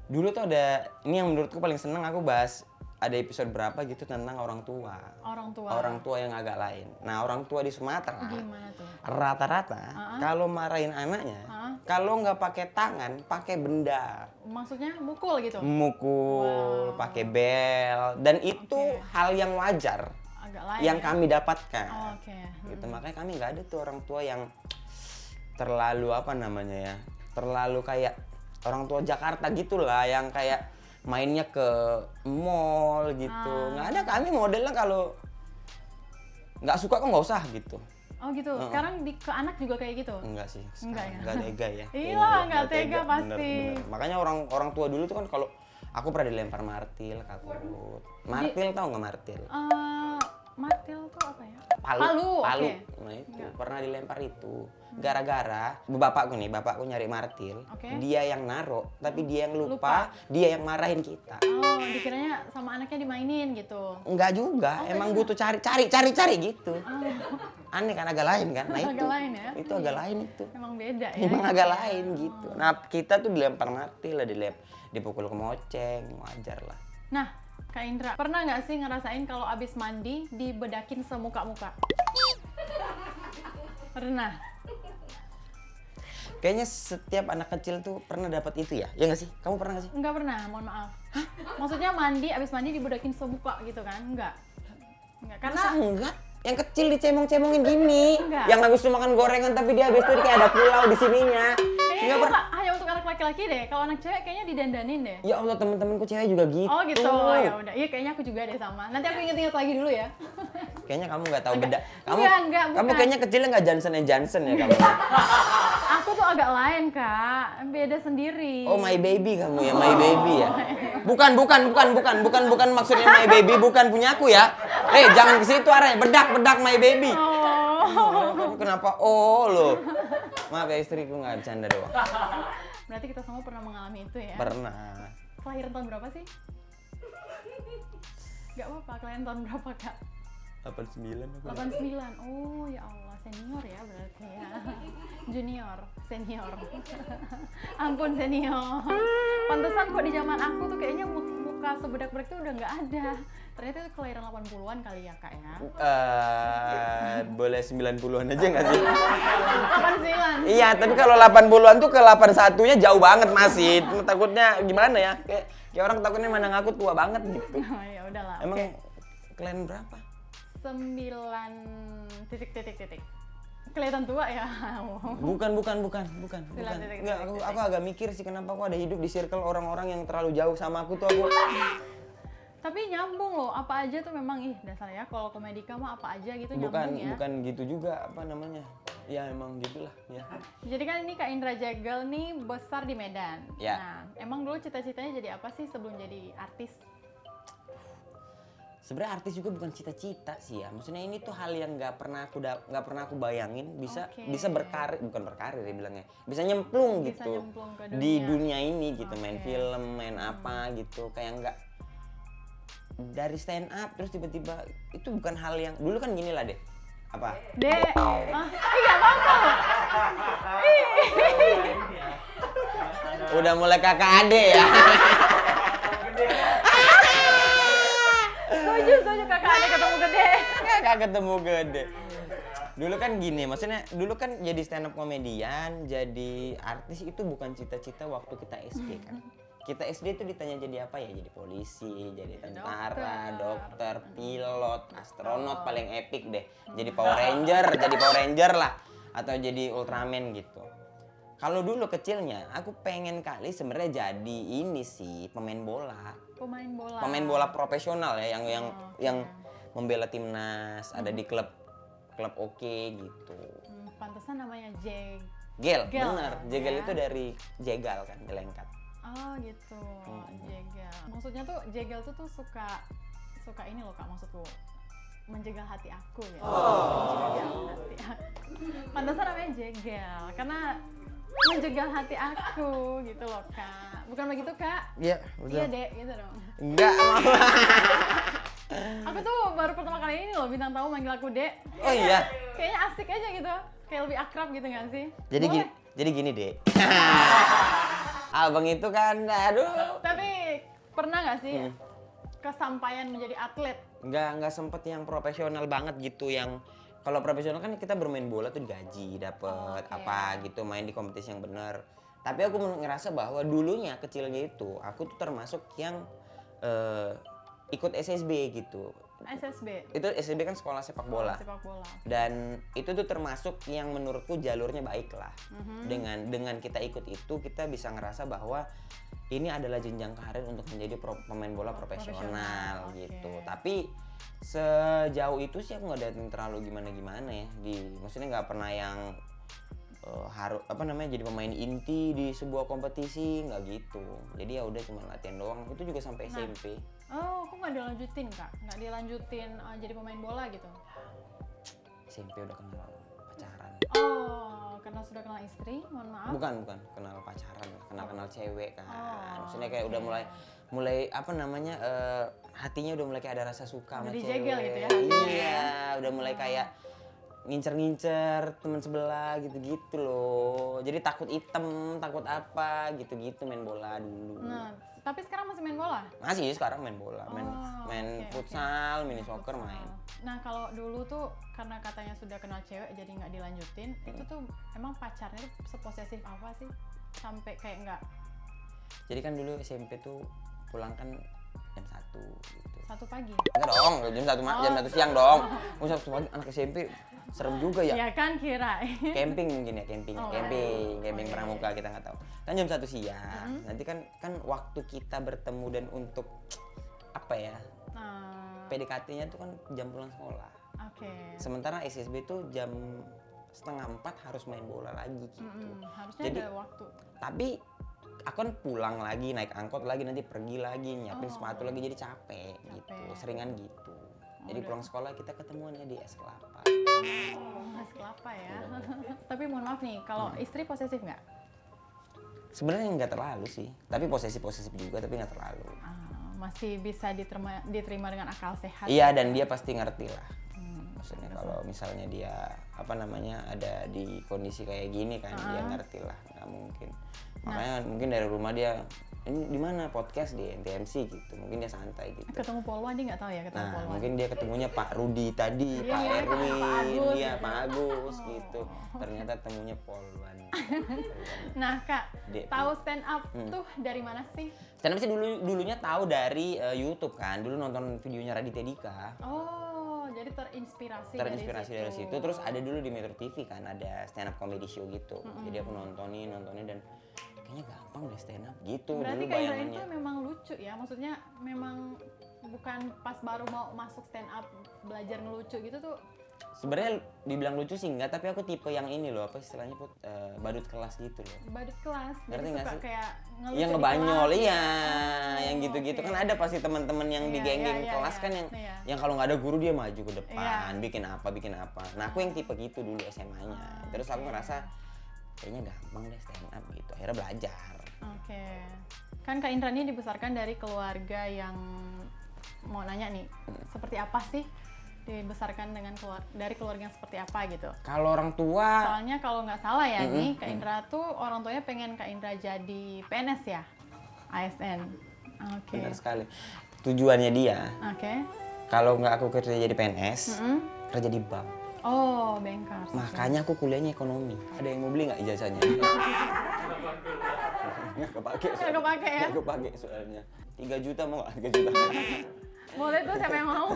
Dulu tuh ada, ini yang menurutku paling seneng aku bahas, ada episode berapa gitu tentang orang tua. Orang tua. Orang tua yang agak lain. Nah orang tua di Sumatera, Gimana tuh? rata-rata kalau marahin anaknya, kalau nggak pakai tangan, pakai benda. Maksudnya mukul gitu? Mukul, pakai bel, dan itu hal yang wajar Agak lain yang ya? kami dapatkan. Oh, oke. Gitu, makanya kami nggak ada tuh orang tua yang terlalu apa namanya ya, terlalu kayak orang tua Jakarta gitulah yang kayak mainnya ke mall gitu. Nggak ada, kami modelnya kalau nggak suka kok nggak usah gitu. Oh gitu. Sekarang ke anak juga kayak gitu? Enggak sih, Enggak ya? nggak tega ya. Iya, nggak tega pasti. Bener. Makanya orang tua dulu tuh kan kalau aku pernah dilempar martil, takut. Martil tahu nggak martil? Martil tuh apa ya? Palu. Oke. Nah itu pernah dilempar itu gara-gara bapakku nyari martil. Dia yang naro tapi dia yang lupa. Dia yang marahin kita. Oh, dikiranya sama anaknya dimainin gitu. Enggak juga, emang butuh cari gitu. Aneh kan, agak lain kan. Nah itu Agak lain ya? itu agak lain itu. Emang beda ya. Emang agak lain gitu. Nah kita tuh dilempar martil lah, dipukul kemoceng, wajar lah. Nah, Kak Indra, pernah nggak sih ngerasain kalau abis mandi dibedakin semuka-muka? Pernah? Kayaknya setiap anak kecil tuh pernah dapat itu ya? Ya nggak sih? Kamu pernah nggak sih? Enggak pernah, mohon maaf. Maksudnya abis mandi dibedakin semuka gitu kan? Enggak. Karena Masa enggak? Yang kecil dicemong-cemongin gini. Enggak. Yang habis tuh makan gorengan tapi dia habis itu kayak ada pulau di sininya. kayaknya Enggak itu hanya untuk anak laki-laki deh. Kalau anak cewek kayaknya didandanin deh. Ya Allah, temen-temenku cewek juga gitu. Oh gitu, ya udah. Iya kayaknya aku juga deh sama. Nanti aku inget-inget lagi dulu ya. Kayaknya kamu nggak tahu beda. Kamu Enggak, kamu bukan. kayaknya kecilnya nggak Johnson ya kamu. Aku tuh agak lain Kak, beda sendiri. Oh, my baby kamu ya, my baby ya. Bukan maksudnya my baby, bukan punyaku ya. Jangan ke situ arahnya. Bedak my baby. Oh. Kamu kenapa? Oh lo. Maaf ya, istriku nggak bercanda doang. Berarti kita semua pernah mengalami itu ya? Pernah. Kelahiran tahun berapa sih? Gak apa-apa, kelahiran tahun berapa Kak? 89 aku. 89. Oh ya Allah, senior ya berarti ya. Junior, senior. Ampun senior. Pantesan kok di zaman aku tuh kayaknya muka sebedak-bedak tuh udah nggak ada. Ternyata itu kelahiran 80-an kali ya Kak ya. Boleh 90-an aja nggak sih? 89. Iya, tapi kalau 80-an tuh ke 81-nya jauh banget masih. Takutnya gimana ya? Kayak orang takutnya mana ngaku tua banget gitu. Oh ya udahlah. Emang Oke. kalian berapa? 9 titik. Kelihatan tua ya. Bukan. titik. Enggak, aku agak mikir sih kenapa aku ada hidup di circle orang-orang yang terlalu jauh sama aku tuh aku. Tapi nyambung loh, apa aja tuh memang dasar ya kalau komedika mah apa aja gitu nyambung ya. Bukan gitu juga apa namanya. Ya emang gitulah ya. Jadi kan ini Kak Indra Jegel nih besar di Medan. Ya. Nah, emang dulu cita-citanya jadi apa sih sebelum jadi artis? Sebenarnya artis juga bukan cita-cita sih ya. Maksudnya ini tuh hal yang nggak pernah aku bayangin bisa bukan berkarir ya bilangnya. Bisa nyemplung Bisa gitu nyemplung ke di dunia. dunia ini gitu, main Oke. film, main apa gitu. Kayak nggak dari stand up terus tiba-tiba itu bukan hal yang dulu kan gini lah deh. Apa? Dek, nggak apa-apa loh. Udah mulai kakak ade ya. Setuju kakak ada ketemu gede. Kakak ketemu gede. Dulu kan gini, maksudnya dulu kan jadi stand up komedian, jadi artis itu bukan cita-cita waktu kita SD kan. Kita SD itu ditanya jadi apa ya? Jadi polisi, jadi tentara, dokter, pilot, astronot paling epic deh. Jadi Power Ranger lah atau jadi Ultraman gitu. Kalau dulu kecilnya, aku pengen kali sebenarnya jadi ini sih pemain bola. Pemain bola profesional ya yang membela timnas, ada di klub oke gitu. Pantesan namanya Gel, bener. Jegal itu dari jegal kan, jelengkat. Oh gitu, jegal. Maksudnya tuh jegal tuh suka ini loh Kak, maksudku menjegal hati aku ya. Menjegal hati aku. Pantesan namanya jegal, karena menjegal hati aku gitu loh Kak. Bukan begitu Kak? Iya, betul. Iya Dek, gitu dong. Enggak, Aku tuh baru pertama kali ini loh bintang tamu manggil aku Dek. Oh iya. Kayaknya asik aja gitu, kayak lebih akrab gitu nggak sih? Jadi gini deh. Abang itu kan, aduh. Tapi pernah nggak sih kesampaian menjadi atlet? Nggak sempet yang profesional banget gitu, yang kalau profesional kan kita bermain bola tuh digaji, dapet apa gitu, main di kompetisi yang benar. Tapi aku ngerasa bahwa dulunya kecilnya itu aku tuh termasuk yang ikut SSB gitu. SSB. Itu SSB kan sekolah sepak bola. Sepak bola. Dan itu tuh termasuk yang menurutku jalurnya baik lah. Dengan kita ikut itu kita bisa ngerasa bahwa ini adalah jenjang karir untuk menjadi pemain bola profesional gitu. Tapi sejauh itu sih aku nggak ada yang terlalu gimana ya. Maksudnya nggak pernah yang harus jadi pemain inti di sebuah kompetisi, nggak gitu. Jadi ya udah cuma latihan doang. Itu juga sampai SMP. Oh, kok nggak dilanjutin Kak? Nggak dilanjutin jadi pemain bola gitu? SMP udah kenal pacaran. Oh, karena sudah kenal istri, mohon maaf. Bukan, kenal pacaran, kenal cewek kan. Oh, Maksudnya kayak udah mulai apa namanya hatinya udah mulai kayak ada rasa suka Udah sama dijegel cewek. gitu ya hatinya. Iya, udah mulai kayak ngincer-ngincer teman sebelah gitu-gitu loh. Jadi takut item, takut apa gitu-gitu main bola dulu. Nah, tapi sekarang masih main bola? Masih sekarang main bola, main Oke, futsal, mini soccer main. Nah, kalau dulu tuh karena katanya sudah kenal cewek jadi nggak dilanjutin, itu tuh emang pacarnya tuh seposesif apa sih? Sampai kayak nggak Jadi kan dulu SMP tuh pulang kan jam 1 gitu. 1 pagi? Enggak dong, jam 1 siang dong. Oh, 1 pagi anak SMP serem juga ya. Ya kan kira. Camping mungkin ya, camping Oh, camping iya, pramuka kita nggak tahu. Kan jam 1 siang. Nanti kan waktu kita bertemu dan untuk apa ya? Nah, PDKT-nya tuh kan jam pulang sekolah. oke. Sementara SSB tuh jam 3:30 harus main bola lagi gitu. Harusnya Jadi, ada waktu. Tapi aku kan pulang lagi, naik angkot lagi, nanti pergi lagi, nyiapin sepatu lagi, jadi capek gitu, seringan gitu. Jadi pulang sekolah kita ketemuannya di es kelapa. Es kelapa ya. Tapi mohon maaf nih, kalau istri posesif nggak? Sebenarnya nggak terlalu sih, tapi posesif juga, tapi nggak terlalu. Masih bisa diterima dengan akal sehat. Iya, dan dia pasti ngerti lah. Maksudnya kalau misalnya dia apa namanya ada di kondisi kayak gini kan, dia ngerti lah, nggak mungkin. Makanya mungkin dari rumah dia ini di mana podcast di NTMC gitu, mungkin dia santai gitu. Ketemu Polwan dia nggak tahu ya ketemu Nah, Polwan. mungkin dia ketemunya Pak Rudi tadi, Iya, Pak iya, Erwin, Pak Agus dia gitu. Pak Agus gitu. Ternyata temunya Polwan. Nah Kak, Dek. tahu stand up tuh dari mana sih? Stand up sih dulunya tahu dari YouTube kan. Dulu nonton videonya Raditya Dika. Oh, jadi terinspirasi Dari situ. Terus ada dulu di Metro TV kan ada stand up comedy show gitu. Jadi aku nontonin dan kayaknya gampang deh stand up gitu. Berarti dulu Kak Indra bayangannya. itu memang lucu ya? Maksudnya memang bukan pas baru mau masuk stand up belajar ngelucu gitu tuh. Sebenarnya dibilang lucu sih enggak, tapi aku tipe yang ini loh, apa istilahnya Put, badut kelas gitu loh. Badut kelas, Ngerti jadi nggak suka sih? kayak ngelucu Yang di ngebanyol, kelas. iya, Oh, yang gitu-gitu oke. kan ada pasti teman-teman yang di Iya, geng-geng iya, kelas iya, kan iya. yang kalau nggak ada guru dia maju ke depan, Iya. bikin apa. Nah aku yang tipe gitu dulu SMA-nya, terus aku ngerasa kayaknya gampang deh stand up gitu, akhirnya belajar. Oke. Kan Kak Indra ini dibesarkan dari keluarga yang mau nanya nih, seperti apa sih dibesarkan dengan dari keluarga yang seperti apa gitu? Kalau orang tua, Soalnya kalau nggak salah ya nih, Kak Indra tuh orang tuanya pengen Kak Indra jadi PNS ya? ASN. Oke. benar sekali, tujuannya dia Oke. kalau nggak aku kerja jadi PNS, kerja di bank. Oh, bankers. Makanya aku kuliahnya ekonomi. Ada yang mau beli nggak ijazahnya? Nggak kepake. Nggak kepake ya? Nggak kepake soalnya. 3 juta mau nggak? 3 juta. Boleh tuh siapa yang mau?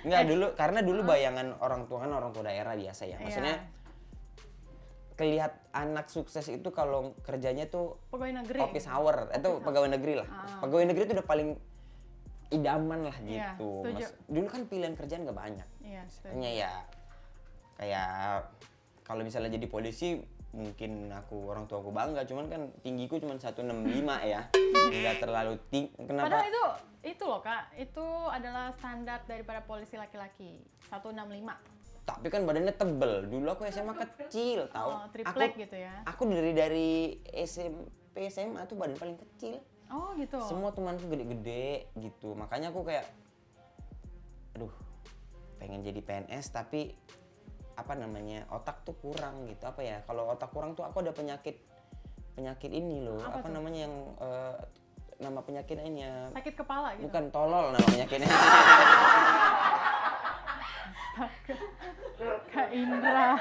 Nggak dulu, karena dulu bayangan orang tua kan orang tua daerah biasa ya. Maksudnya Iya. kelihat anak sukses itu kalau kerjanya tuh Pegawai negeri. office hour, itu pegawai negeri lah. Pegawai negeri itu udah paling idaman lah Iya, gitu. setuju. Dulu kan pilihan kerjaan nggak banyak. Iya, setuju. Makanya ya kayak kalau misalnya jadi polisi mungkin orang tua aku bangga, cuman kan tinggiku cuma 165 ya. Nggak terlalu tinggi. Kenapa? Padahal itu loh Kak, itu adalah standar daripada polisi laki-laki, 165. Tapi kan badannya tebel. Dulu aku SMA kecil, tahu. Oh, triplek gitu ya. Aku dari SMP SMA tuh badan paling kecil. Oh gitu. Semua temanku gede-gede gitu. Makanya aku kayak aduh, pengen jadi PNS tapi apa namanya? Otak tuh kurang gitu. Apa ya? Kalau otak kurang tuh aku ada penyakit ini loh. Apa namanya yang nama penyakitnya ini ya? Sakit kepala gitu. Bukan tolol nama penyakitnya. Kak Indra.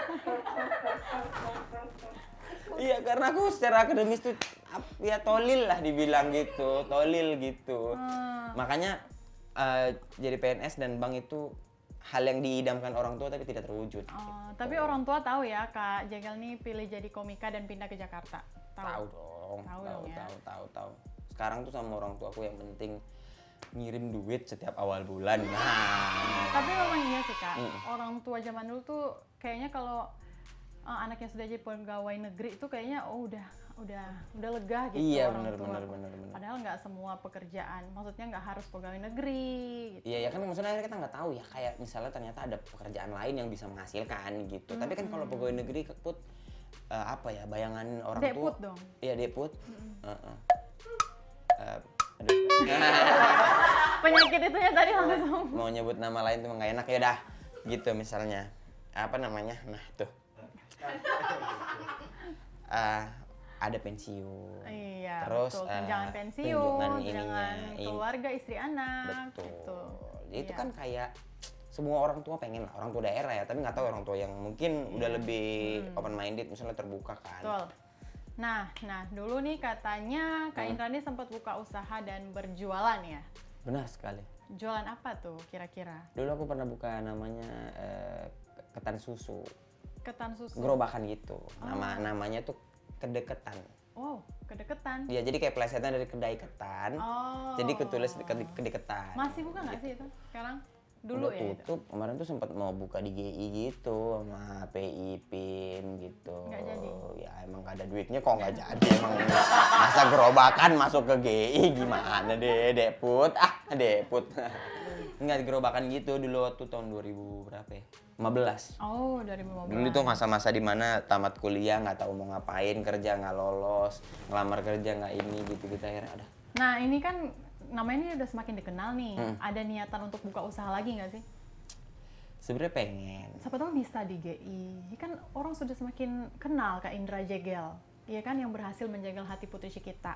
Iya, karena aku secara akademis tuh ya tolil lah dibilang gitu, tolil gitu. Makanya jadi PNS dan bank itu hal yang diidamkan orang tua tapi tidak terwujud. Oh, tapi orang tua tahu ya Kak Jegel nih pilih jadi komika dan pindah ke Jakarta. Tahu dong, Tahu dong ya. tahu. Sekarang tuh sama orang tua aku yang penting ngirim duit setiap awal bulan. Nah, Tapi memang iya sih Kak, orang tua zaman dulu tuh kayaknya kalau anak yang sudah jadi pegawai negeri itu kayaknya udah lega gitu Iya, orang tua. bener. Padahal nggak semua pekerjaan, maksudnya nggak harus pegawai negeri gitu. Iya ya kan maksudnya akhirnya kita nggak tahu ya kayak misalnya ternyata ada pekerjaan lain yang bisa menghasilkan gitu. Tapi kan kalau pegawai negeri Put apa ya bayangan orang tua. Deput dong. Iya deput. Aduh. Penyakit itu ya tadi langsung. Mau nyebut nama lain tuh nggak enak ya dah. Gitu misalnya apa namanya? Nah itu. Ada pensiun. Iya, Terus betul. Tunjangan pensiun, tunjangan tunjangan ininya, keluarga, istri anak, Betul. gitu. Itu Iya. kan kayak semua orang tua pengen lah, orang tua daerah ya, tapi nggak tahu orang tua yang mungkin udah lebih open minded, misalnya terbuka kan. Betul. Nah, dulu nih katanya Kak Indra nih sempat buka usaha dan berjualan ya. Benar sekali. Jualan apa tuh kira-kira? Dulu aku pernah buka namanya ketan susu, Ketan susu. gerobakan gitu. Namanya tuh kedeketan. Wow, kedeketan. Ya jadi kayak plesetan dari kedai ketan. Oh. Jadi ketulis kedeketan. Masih buka nggak sih itu sekarang? Dulu Udah ya itu. tutup. Kemarin tuh sempat mau buka di GI gitu sama PI PIN gitu. Nggak jadi? Ya emang gak ada duitnya kok nggak jadi emang. Masa gerobakan masuk ke GI gimana deh Deput. Deput. Enggak gerobakan gitu dulu waktu tahun 2000 berapa ya? 15. Oh, dari 2015. Dulu itu masa-masa dimana tamat kuliah nggak tahu mau ngapain, kerja nggak lolos, ngelamar kerja nggak ini gitu-gitu akhirnya ada. Nah, ini kan namanya ini udah semakin dikenal nih. Ada niatan untuk buka usaha lagi nggak sih? Sebenarnya pengen. Siapa tahu bisa di GI. Ini kan orang sudah semakin kenal Kak Indra Jegel. Iya kan yang berhasil menjagal hati Putri Cikita.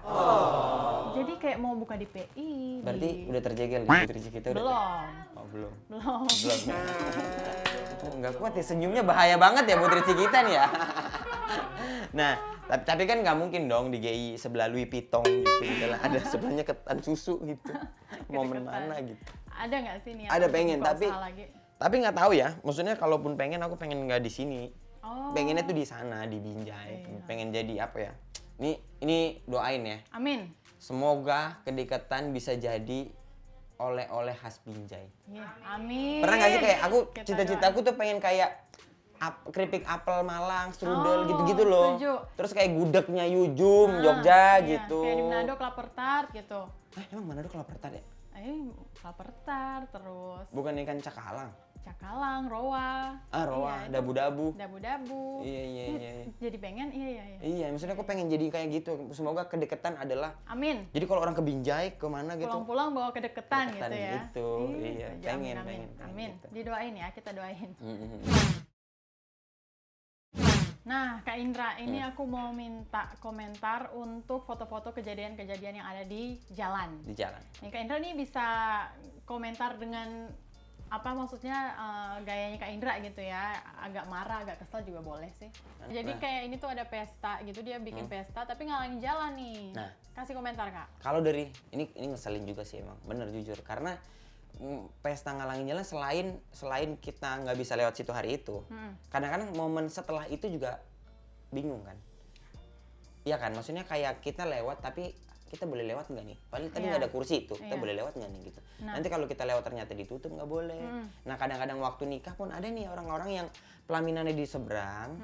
Jadi kayak mau buka di PI. Berarti udah terjegel di Putri Cikita udah? Belum. Oh, belum. Belum. Nggak kuat ya, senyumnya bahaya banget ya Putri Cikita nih ya. Nah, tapi kan nggak mungkin dong di GI sebelah Louis Vuitton gitu. Ada sebelahnya ketan susu gitu. Momen Kedeketan. mana gitu. Ada nggak sih niatan Ada untuk pengen, buka tapi usaha lagi? nggak tahu ya. Maksudnya kalaupun pengen, aku pengen nggak di sini. Oh. Pengennya tuh di sana, di Binjai. Iya. Pengen jadi apa ya? Ini doain ya. Amin. Semoga kedeketan bisa jadi oleh-oleh khas Binjai. Iya, amin. Pernah nggak sih kayak aku Kita cita-citaku tuh pengen kayak keripik apel Malang, strudel Oh, gitu-gitu loh. setuju. Terus kayak gudegnya Yujum, doain. Jogja Iya, gitu. Kayak di Manado kelapa tart gitu. Emang Manado kelapa tart ya? Kelapa tart terus Bukan ikan cakalang. cakalang, roa. Roa, Iya, itu dabu-dabu. Dabu-dabu. Iya. Jadi pengen, iya. Iya, maksudnya aku pengen jadi kayak gitu. Semoga kedeketan adalah Amin. jadi kalau orang ke Binjai kemana gitu. Pulang-pulang bawa kedeketan gitu Kedeketan ya. gitu, iya. Amin, Pengen Amin. gitu. Didoain ya, kita doain. Mm-mm. Nah, Kak Indra, ini aku mau minta komentar untuk foto-foto kejadian-kejadian yang ada di jalan. Di jalan. Nih, Kak Indra nih bisa komentar dengan apa maksudnya gayanya Kak Indra gitu ya, agak marah, agak kesel juga boleh sih. Jadi kayak ini tuh ada pesta gitu, dia bikin pesta tapi ngalangin jalan nih. Nah. Kasih komentar Kak. Kalau dari ini ngeselin juga sih emang, bener jujur karena pesta ngalangin jalan selain kita nggak bisa lewat situ hari itu, kadang-kadang momen setelah itu juga bingung kan? Iya kan, maksudnya kayak kita lewat tapi kita boleh lewat nggak nih? Padahal tadi nggak ada kursi itu, kita boleh lewat nggak nih gitu. Nah. Nanti kalau kita lewat ternyata ditutup nggak boleh. Nah kadang-kadang waktu nikah pun ada nih orang-orang yang pelaminannya di seberang,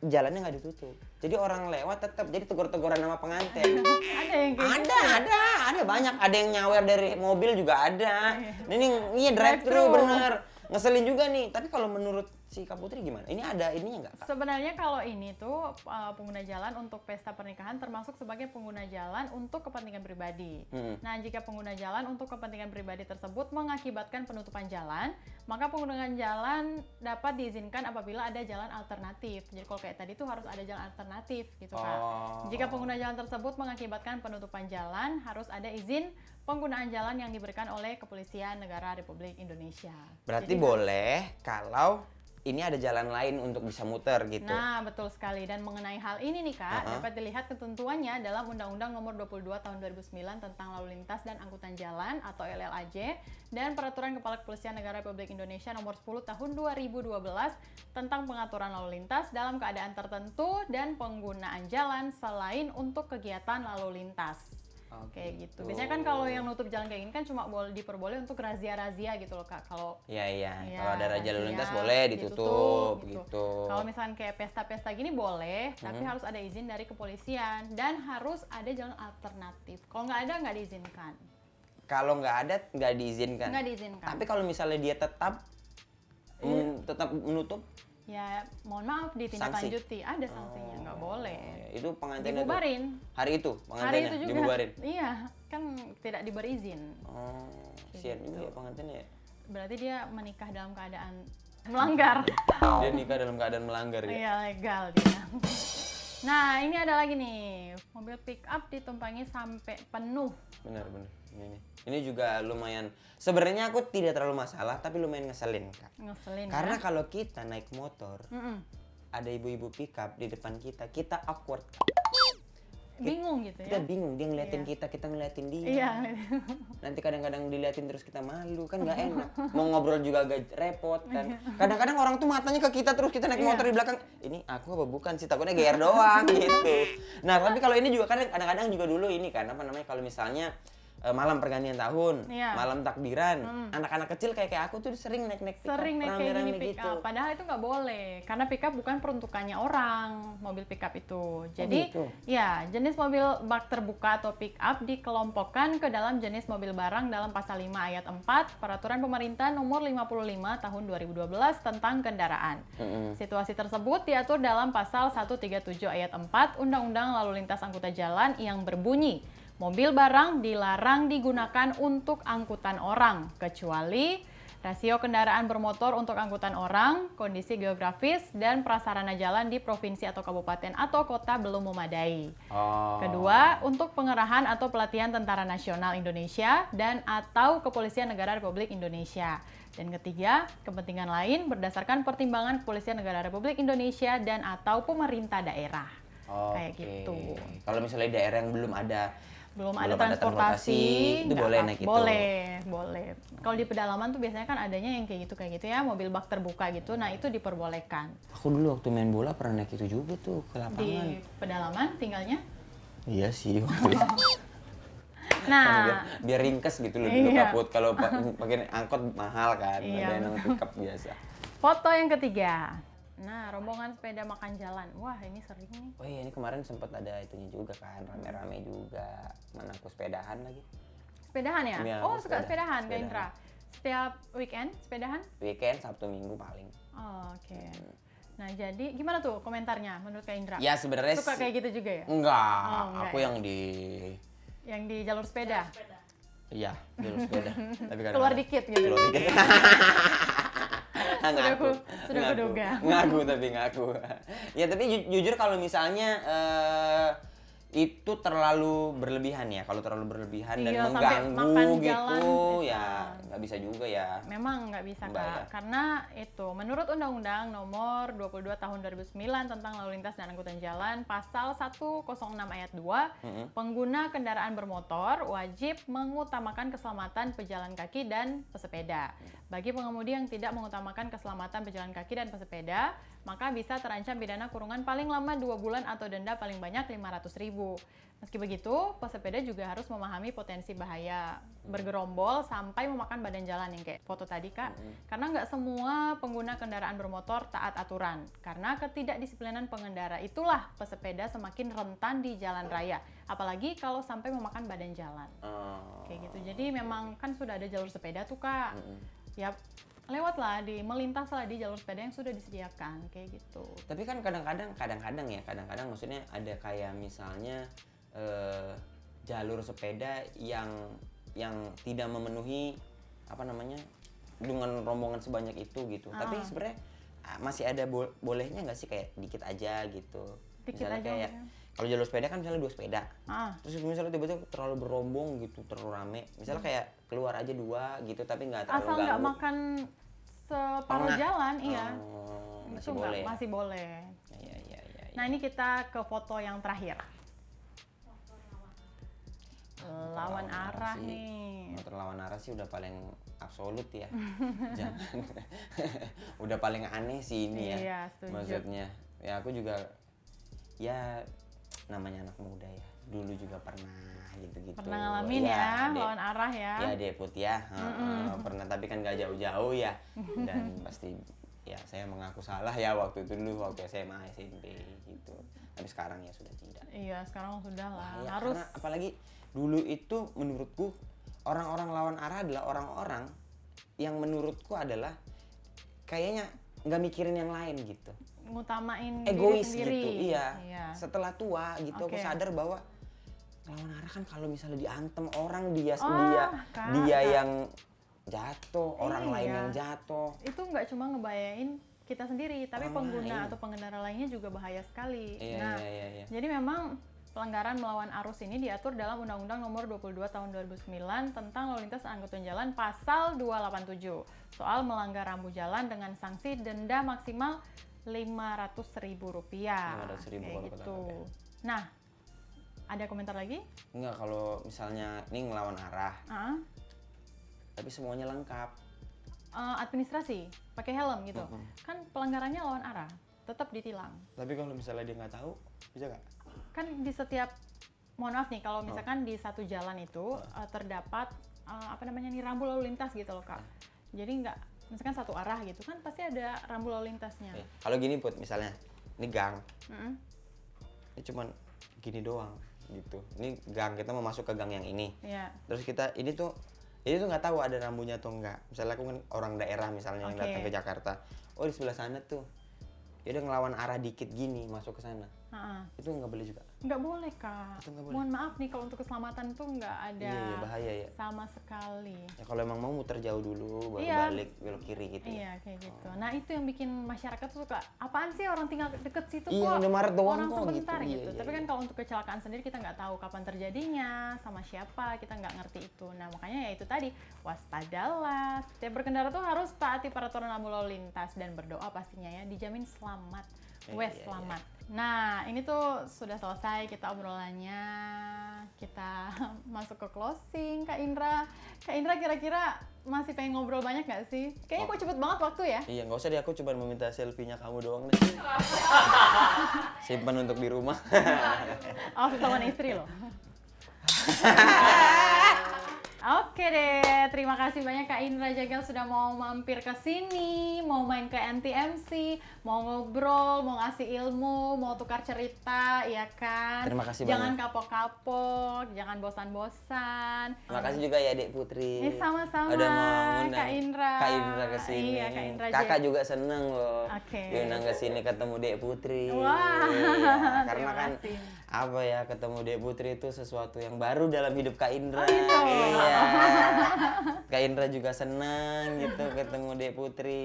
jalannya nggak ditutup. Jadi orang lewat tetap jadi tegur-teguran sama pengantin. Ada yang kayak gitu? Ada banyak. Ada yang nyawer dari mobil juga ada. Ini iya drive thru Drive-thru. bener. Ngeselin juga nih. Tapi kalau menurut si Kak Putri gimana? Ini ada ininya nggak Kak? Sebenarnya kalau ini tuh pengguna jalan untuk pesta pernikahan termasuk sebagai pengguna jalan untuk kepentingan pribadi. Nah, jika pengguna jalan untuk kepentingan pribadi tersebut mengakibatkan penutupan jalan, maka penggunaan jalan dapat diizinkan apabila ada jalan alternatif. Jadi kalau kayak tadi tuh harus ada jalan alternatif gitu Kak. Jika pengguna jalan tersebut mengakibatkan penutupan jalan, harus ada izin penggunaan jalan yang diberikan oleh Kepolisian Negara Republik Indonesia. Berarti Jadi, boleh kalau ini ada jalan lain untuk bisa muter gitu. Nah, betul sekali. Dan mengenai hal ini nih Kak, dapat dilihat ketentuannya dalam Undang-Undang Nomor 22 Tahun 2009 tentang Lalu Lintas dan Angkutan Jalan atau LLAJ dan Peraturan Kepala Kepolisian Negara Republik Indonesia Nomor 10 Tahun 2012 tentang pengaturan lalu lintas dalam keadaan tertentu dan penggunaan jalan selain untuk kegiatan lalu lintas. Kayak gitu. Biasanya kan kalau yang nutup jalan kayak gini kan cuma diperboleh untuk razia-razia gitu loh Kak. Kalau Iya. ya, Kalau ada razia lalu lintas razia, boleh ditutup gitu. Kalau misalnya kayak pesta-pesta gini boleh, tapi harus ada izin dari kepolisian dan harus ada jalan alternatif. Kalau nggak ada nggak diizinkan. Kalau nggak ada nggak diizinkan. Nggak diizinkan. Tapi kalau misalnya dia tetap tetap menutup, Ya mohon maaf ditindaklanjuti, ada sanksinya, nggak boleh. itu pengantinnya tuh Dibubarin. hari itu Hari pengantinnya itu juga. dibubarin. Iya, kan tidak diberi izin. Oh, sian juga ya pengantinnya ya. Berarti dia menikah dalam keadaan melanggar. Dia nikah dalam keadaan melanggar ya. Iya, legal dia. Nah, ini ada lagi nih. Mobil pick up ditumpangi sampai penuh. Benar. Ini juga lumayan. Sebenarnya aku tidak terlalu masalah, tapi lumayan ngeselin Kak. Ngeselin Karena ya. kalau kita naik motor, ada ibu-ibu pick up di depan kita awkward Kak. Bingung gitu Kita ya. bingung, dia ngeliatin kita ngeliatin dia. Iya. Nanti kadang-kadang diliatin terus kita malu, kan nggak enak. Mau ngobrol juga agak repot kan. Kadang-kadang orang tuh matanya ke kita terus kita naik motor di belakang. Ini aku apa bukan sih? Takutnya GR doang gitu. Nah, tapi kalau ini juga kadang-kadang juga dulu ini kan apa namanya kalau misalnya malam pergantian tahun, Iya. malam takbiran, anak-anak kecil kayak aku tuh sering naik-naik pick up, Sering naik kayak gini rame-rame pick gitu. up. Padahal itu nggak boleh. Karena pick up bukan peruntukannya orang, mobil pick up itu. Jadi, gitu? ya, jenis mobil bak terbuka atau pick up dikelompokkan ke dalam jenis mobil barang dalam pasal 5 ayat 4 Peraturan Pemerintah Nomor 55 Tahun 2012 tentang kendaraan. Situasi tersebut diatur dalam pasal 137 ayat 4 Undang-Undang Lalu Lintas Angkutan Jalan yang berbunyi, mobil barang dilarang digunakan untuk angkutan orang, kecuali rasio kendaraan bermotor untuk angkutan orang, kondisi geografis, dan prasarana jalan di provinsi atau kabupaten atau kota belum memadai. Oh. Kedua, untuk pengerahan atau pelatihan Tentara Nasional Indonesia dan atau Kepolisian Negara Republik Indonesia. Dan ketiga, kepentingan lain berdasarkan pertimbangan Kepolisian Negara Republik Indonesia dan atau pemerintah daerah. Kayak Oke. gitu. Kalau misalnya daerah yang belum ada Transportasi, itu nggak boleh apa- naik itu. boleh. Kalau di pedalaman tuh biasanya kan adanya yang kayak gitu ya, mobil bak terbuka gitu. Nah, itu diperbolehkan. Aku dulu waktu main bola pernah naik itu juga tuh ke lapangan. Di pedalaman tinggalnya. Iya sih waktu itu. Nah, biar ringkes gitu loh dulu Iya. kaput. Kalau pakai angkot mahal kan, Iya. ada yang pickup biasa. foto yang ketiga. Nah, rombongan sepeda makan jalan. Wah, ini sering nih. Oh iya, ini kemarin sempat ada itunya juga kan, rame-rame juga. Mana aku sepedahan lagi. Sepedahan ya? Iya, Oh, aku suka sepeda. sepedahan, Kak Sepedahan. Indra. Setiap weekend sepedahan? Weekend, Sabtu, Minggu paling. Oh, oke. Nah, jadi gimana tuh komentarnya menurut Kak Indra? Ya sebenarnya Suka kayak gitu juga ya? Enggak, Oh, enggak aku ya? yang di Yang di jalur sepeda? iya, jalur sepeda. Tapi kadang-kadang- Keluar dikit gitu. Keluar dikit. Sudah kuduga. Ngaku tapi ngaku. Ya tapi jujur kalau misalnya itu terlalu berlebihan ya. Kalau terlalu berlebihan dan Iya, sampai makan mengganggu jalan, gitu bisa. ya nggak bisa juga ya. Memang nggak bisa Mbak, Kak, ya. karena itu menurut Undang-Undang Nomor 22 Tahun 2009 tentang Lalu Lintas dan Angkutan Jalan, Pasal 106 Ayat 2, pengguna kendaraan bermotor wajib mengutamakan keselamatan pejalan kaki dan pesepeda. Bagi pengemudi yang tidak mengutamakan keselamatan pejalan kaki dan pesepeda, maka bisa terancam pidana kurungan paling lama 2 bulan atau denda paling banyak 500.000. Meski begitu, pesepeda juga harus memahami potensi bahaya bergerombol sampai memakan badan jalan yang kayak foto tadi Kak. Karena nggak semua pengguna kendaraan bermotor taat aturan. Karena ketidakdisiplinan pengendara itulah pesepeda semakin rentan di jalan raya. Apalagi kalau sampai memakan badan jalan. Kayak gitu. Jadi memang kan sudah ada jalur sepeda tuh Kak. Ya lewatlah melintaslah di jalur sepeda yang sudah disediakan kayak gitu. Tapi kan kadang-kadang maksudnya ada kayak misalnya jalur sepeda yang tidak memenuhi apa namanya dengan rombongan sebanyak itu gitu. Tapi sebenarnya masih ada bolehnya nggak sih kayak dikit aja gitu. Dikit Misalnya aja kayak maksudnya. kalau jalur sepeda kan misalnya 2 sepeda. Terus Terus misalnya tiba-tiba terlalu berombong gitu, terlalu rame. Misalnya kayak keluar aja 2 gitu tapi nggak terlalu asal nggak ganggu. makan separuh Tengah. jalan, iya. Masih Itu boleh. Ya? masih boleh. Iya. Nah, ini kita ke foto yang terakhir. Lawan arah sih. nih. Motor lawan arah sih udah paling absolut ya. Jangan. Udah paling aneh sih ini ya. Iya, setuju. Maksudnya. Ya aku juga ya namanya anak muda ya. dulu juga pernah gitu-gitu. Pernah ngalamin lawan arah ya. Ya Dek Put ya. Pernah, tapi kan gak jauh-jauh ya. Dan pasti ya saya mengaku salah ya waktu itu dulu, waktu SMA, SMP gitu. Tapi sekarang ya sudah tidak. Iya, sekarang sudah lah. Ya, Harus karena apalagi dulu itu menurutku orang-orang lawan arah adalah orang-orang yang menurutku adalah kayaknya nggak mikirin yang lain gitu. ngutamain Egois diri sendiri. gitu. Iya. Setelah tua gitu aku Oke. sadar bahwa lawan arah kan kalau misalnya diantem orang dia Kak. yang jatuh, orang lain Iya. yang jatuh. Itu nggak cuma ngebayain kita sendiri, tapi Orang pengguna lain. atau pengendara lainnya juga bahaya sekali. Iya, iya. Jadi memang pelanggaran melawan arus ini diatur dalam Undang-Undang Nomor 22 Tahun 2009 tentang Lalu Lintas Angkutan Jalan Pasal 287 soal melanggar rambu jalan dengan sanksi denda maksimal Rp500.000. 500.000 Kayak kalau kata gitu. Kakek. Nah, ada komentar lagi? Enggak, kalau misalnya ini ngelawan arah, Ah, tapi semuanya lengkap. administrasi, pakai helm gitu. Kan pelanggarannya lawan arah, tetap ditilang. Tapi kalau misalnya dia nggak tahu, bisa nggak? Kan di setiap, mohon maaf nih, kalau misalkan di satu jalan itu terdapat nih rambu lalu lintas gitu loh Kak. Jadi nggak, misalkan satu arah gitu kan pasti ada rambu lalu lintasnya. Kalau gini Put, misalnya ini gang, Mm-mm. ini cuman gini doang gitu. Ini gang, kita mau masuk ke gang yang ini. Iya. Terus kita ini tuh nggak tahu ada rambunya atau enggak. Misalnya aku kan orang daerah misalnya yang Oke. datang ke Jakarta. Oh di sebelah sana tuh. Ya udah ngelawan arah dikit gini masuk ke sana. Ha-ha. Itu nggak boleh juga. Nggak boleh Kak. Itu nggak boleh. Mohon maaf nih kalau untuk keselamatan tuh nggak ada Iya, bahaya ya. sama sekali. Ya kalau emang mau muter jauh dulu baru Iya. balik belok kiri gitu. Iya kayak gitu. Nah itu yang bikin masyarakat tuh suka apaan sih orang tinggal deket situ Iya, kok Indomaret doang orang kok sebentar gitu. gitu. Iya, Tapi iya. kan kalau untuk kecelakaan sendiri kita nggak tahu kapan terjadinya, sama siapa, kita nggak ngerti itu. Nah makanya ya itu tadi, waspadalah. Setiap berkendara tuh harus taati peraturan lalu lintas dan berdoa pastinya ya, dijamin selamat. Iya, Selamat. Nah ini tuh sudah selesai kita obrolannya. Kita masuk ke closing Kak Indra. Kak Indra kira-kira masih pengen ngobrol banyak nggak sih? Kayaknya kok cepet banget waktu ya? Iya, nggak usah deh, aku cuma meminta selfie-nya kamu doang deh. Simpan untuk di rumah. Oh, teman istri loh. Oke deh, terima kasih banyak Kak Indra Jagel sudah mau mampir ke sini, mau main ke NTMC, mau ngobrol, mau ngasih ilmu, mau tukar cerita, ya kan? Terima kasih Jangan banyak. kapok-kapok, jangan bosan-bosan. Terima kasih juga ya Dek Putri. Sama-sama, Udah mau ngundang Kak Indra. Kak Indra ke sini. Iya, Kak Indra Kakak Jagel. juga seneng loh. Oke. Diundang ke sini ketemu Dek Putri. Wah, Iya, karena terima kan kasih. apa ya, ketemu Dek Putri itu sesuatu yang baru dalam hidup Kak Indra. gitu. Iya. Kak Indra juga senang gitu ketemu Dek Putri.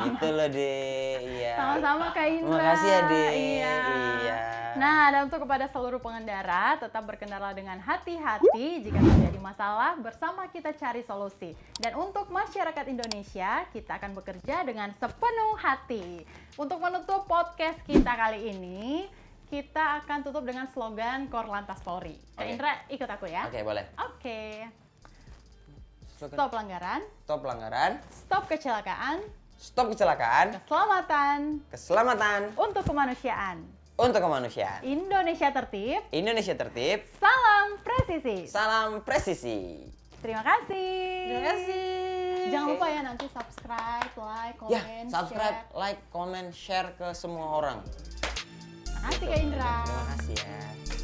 Gitu loh Dek. Iya. Sama-sama Kak Indra. Terima kasih ya Dek. Iya. Iya. Nah, dan untuk kepada seluruh pengendara, tetap berkendara dengan hati-hati. Jika terjadi masalah, bersama kita cari solusi. Dan untuk masyarakat Indonesia, kita akan bekerja dengan sepenuh hati. Untuk menutup podcast kita kali ini, kita akan tutup dengan slogan Korlantas Polri. Kak Oke. Indra, ikut aku ya. Oke, boleh. Oke. Stop pelanggaran, Stop pelanggaran, stop kecelakaan, stop kecelakaan, keselamatan, keselamatan untuk kemanusiaan. untuk kemanusiaan. Indonesia tertib, Indonesia tertib, salam presisi. salam presisi. Terima kasih. Terima kasih. Jangan lupa ya nanti subscribe, like, Ya, komen, subscribe, share. like, comment, share ke semua orang. Makasih Kak Indra. Terima kasih ya.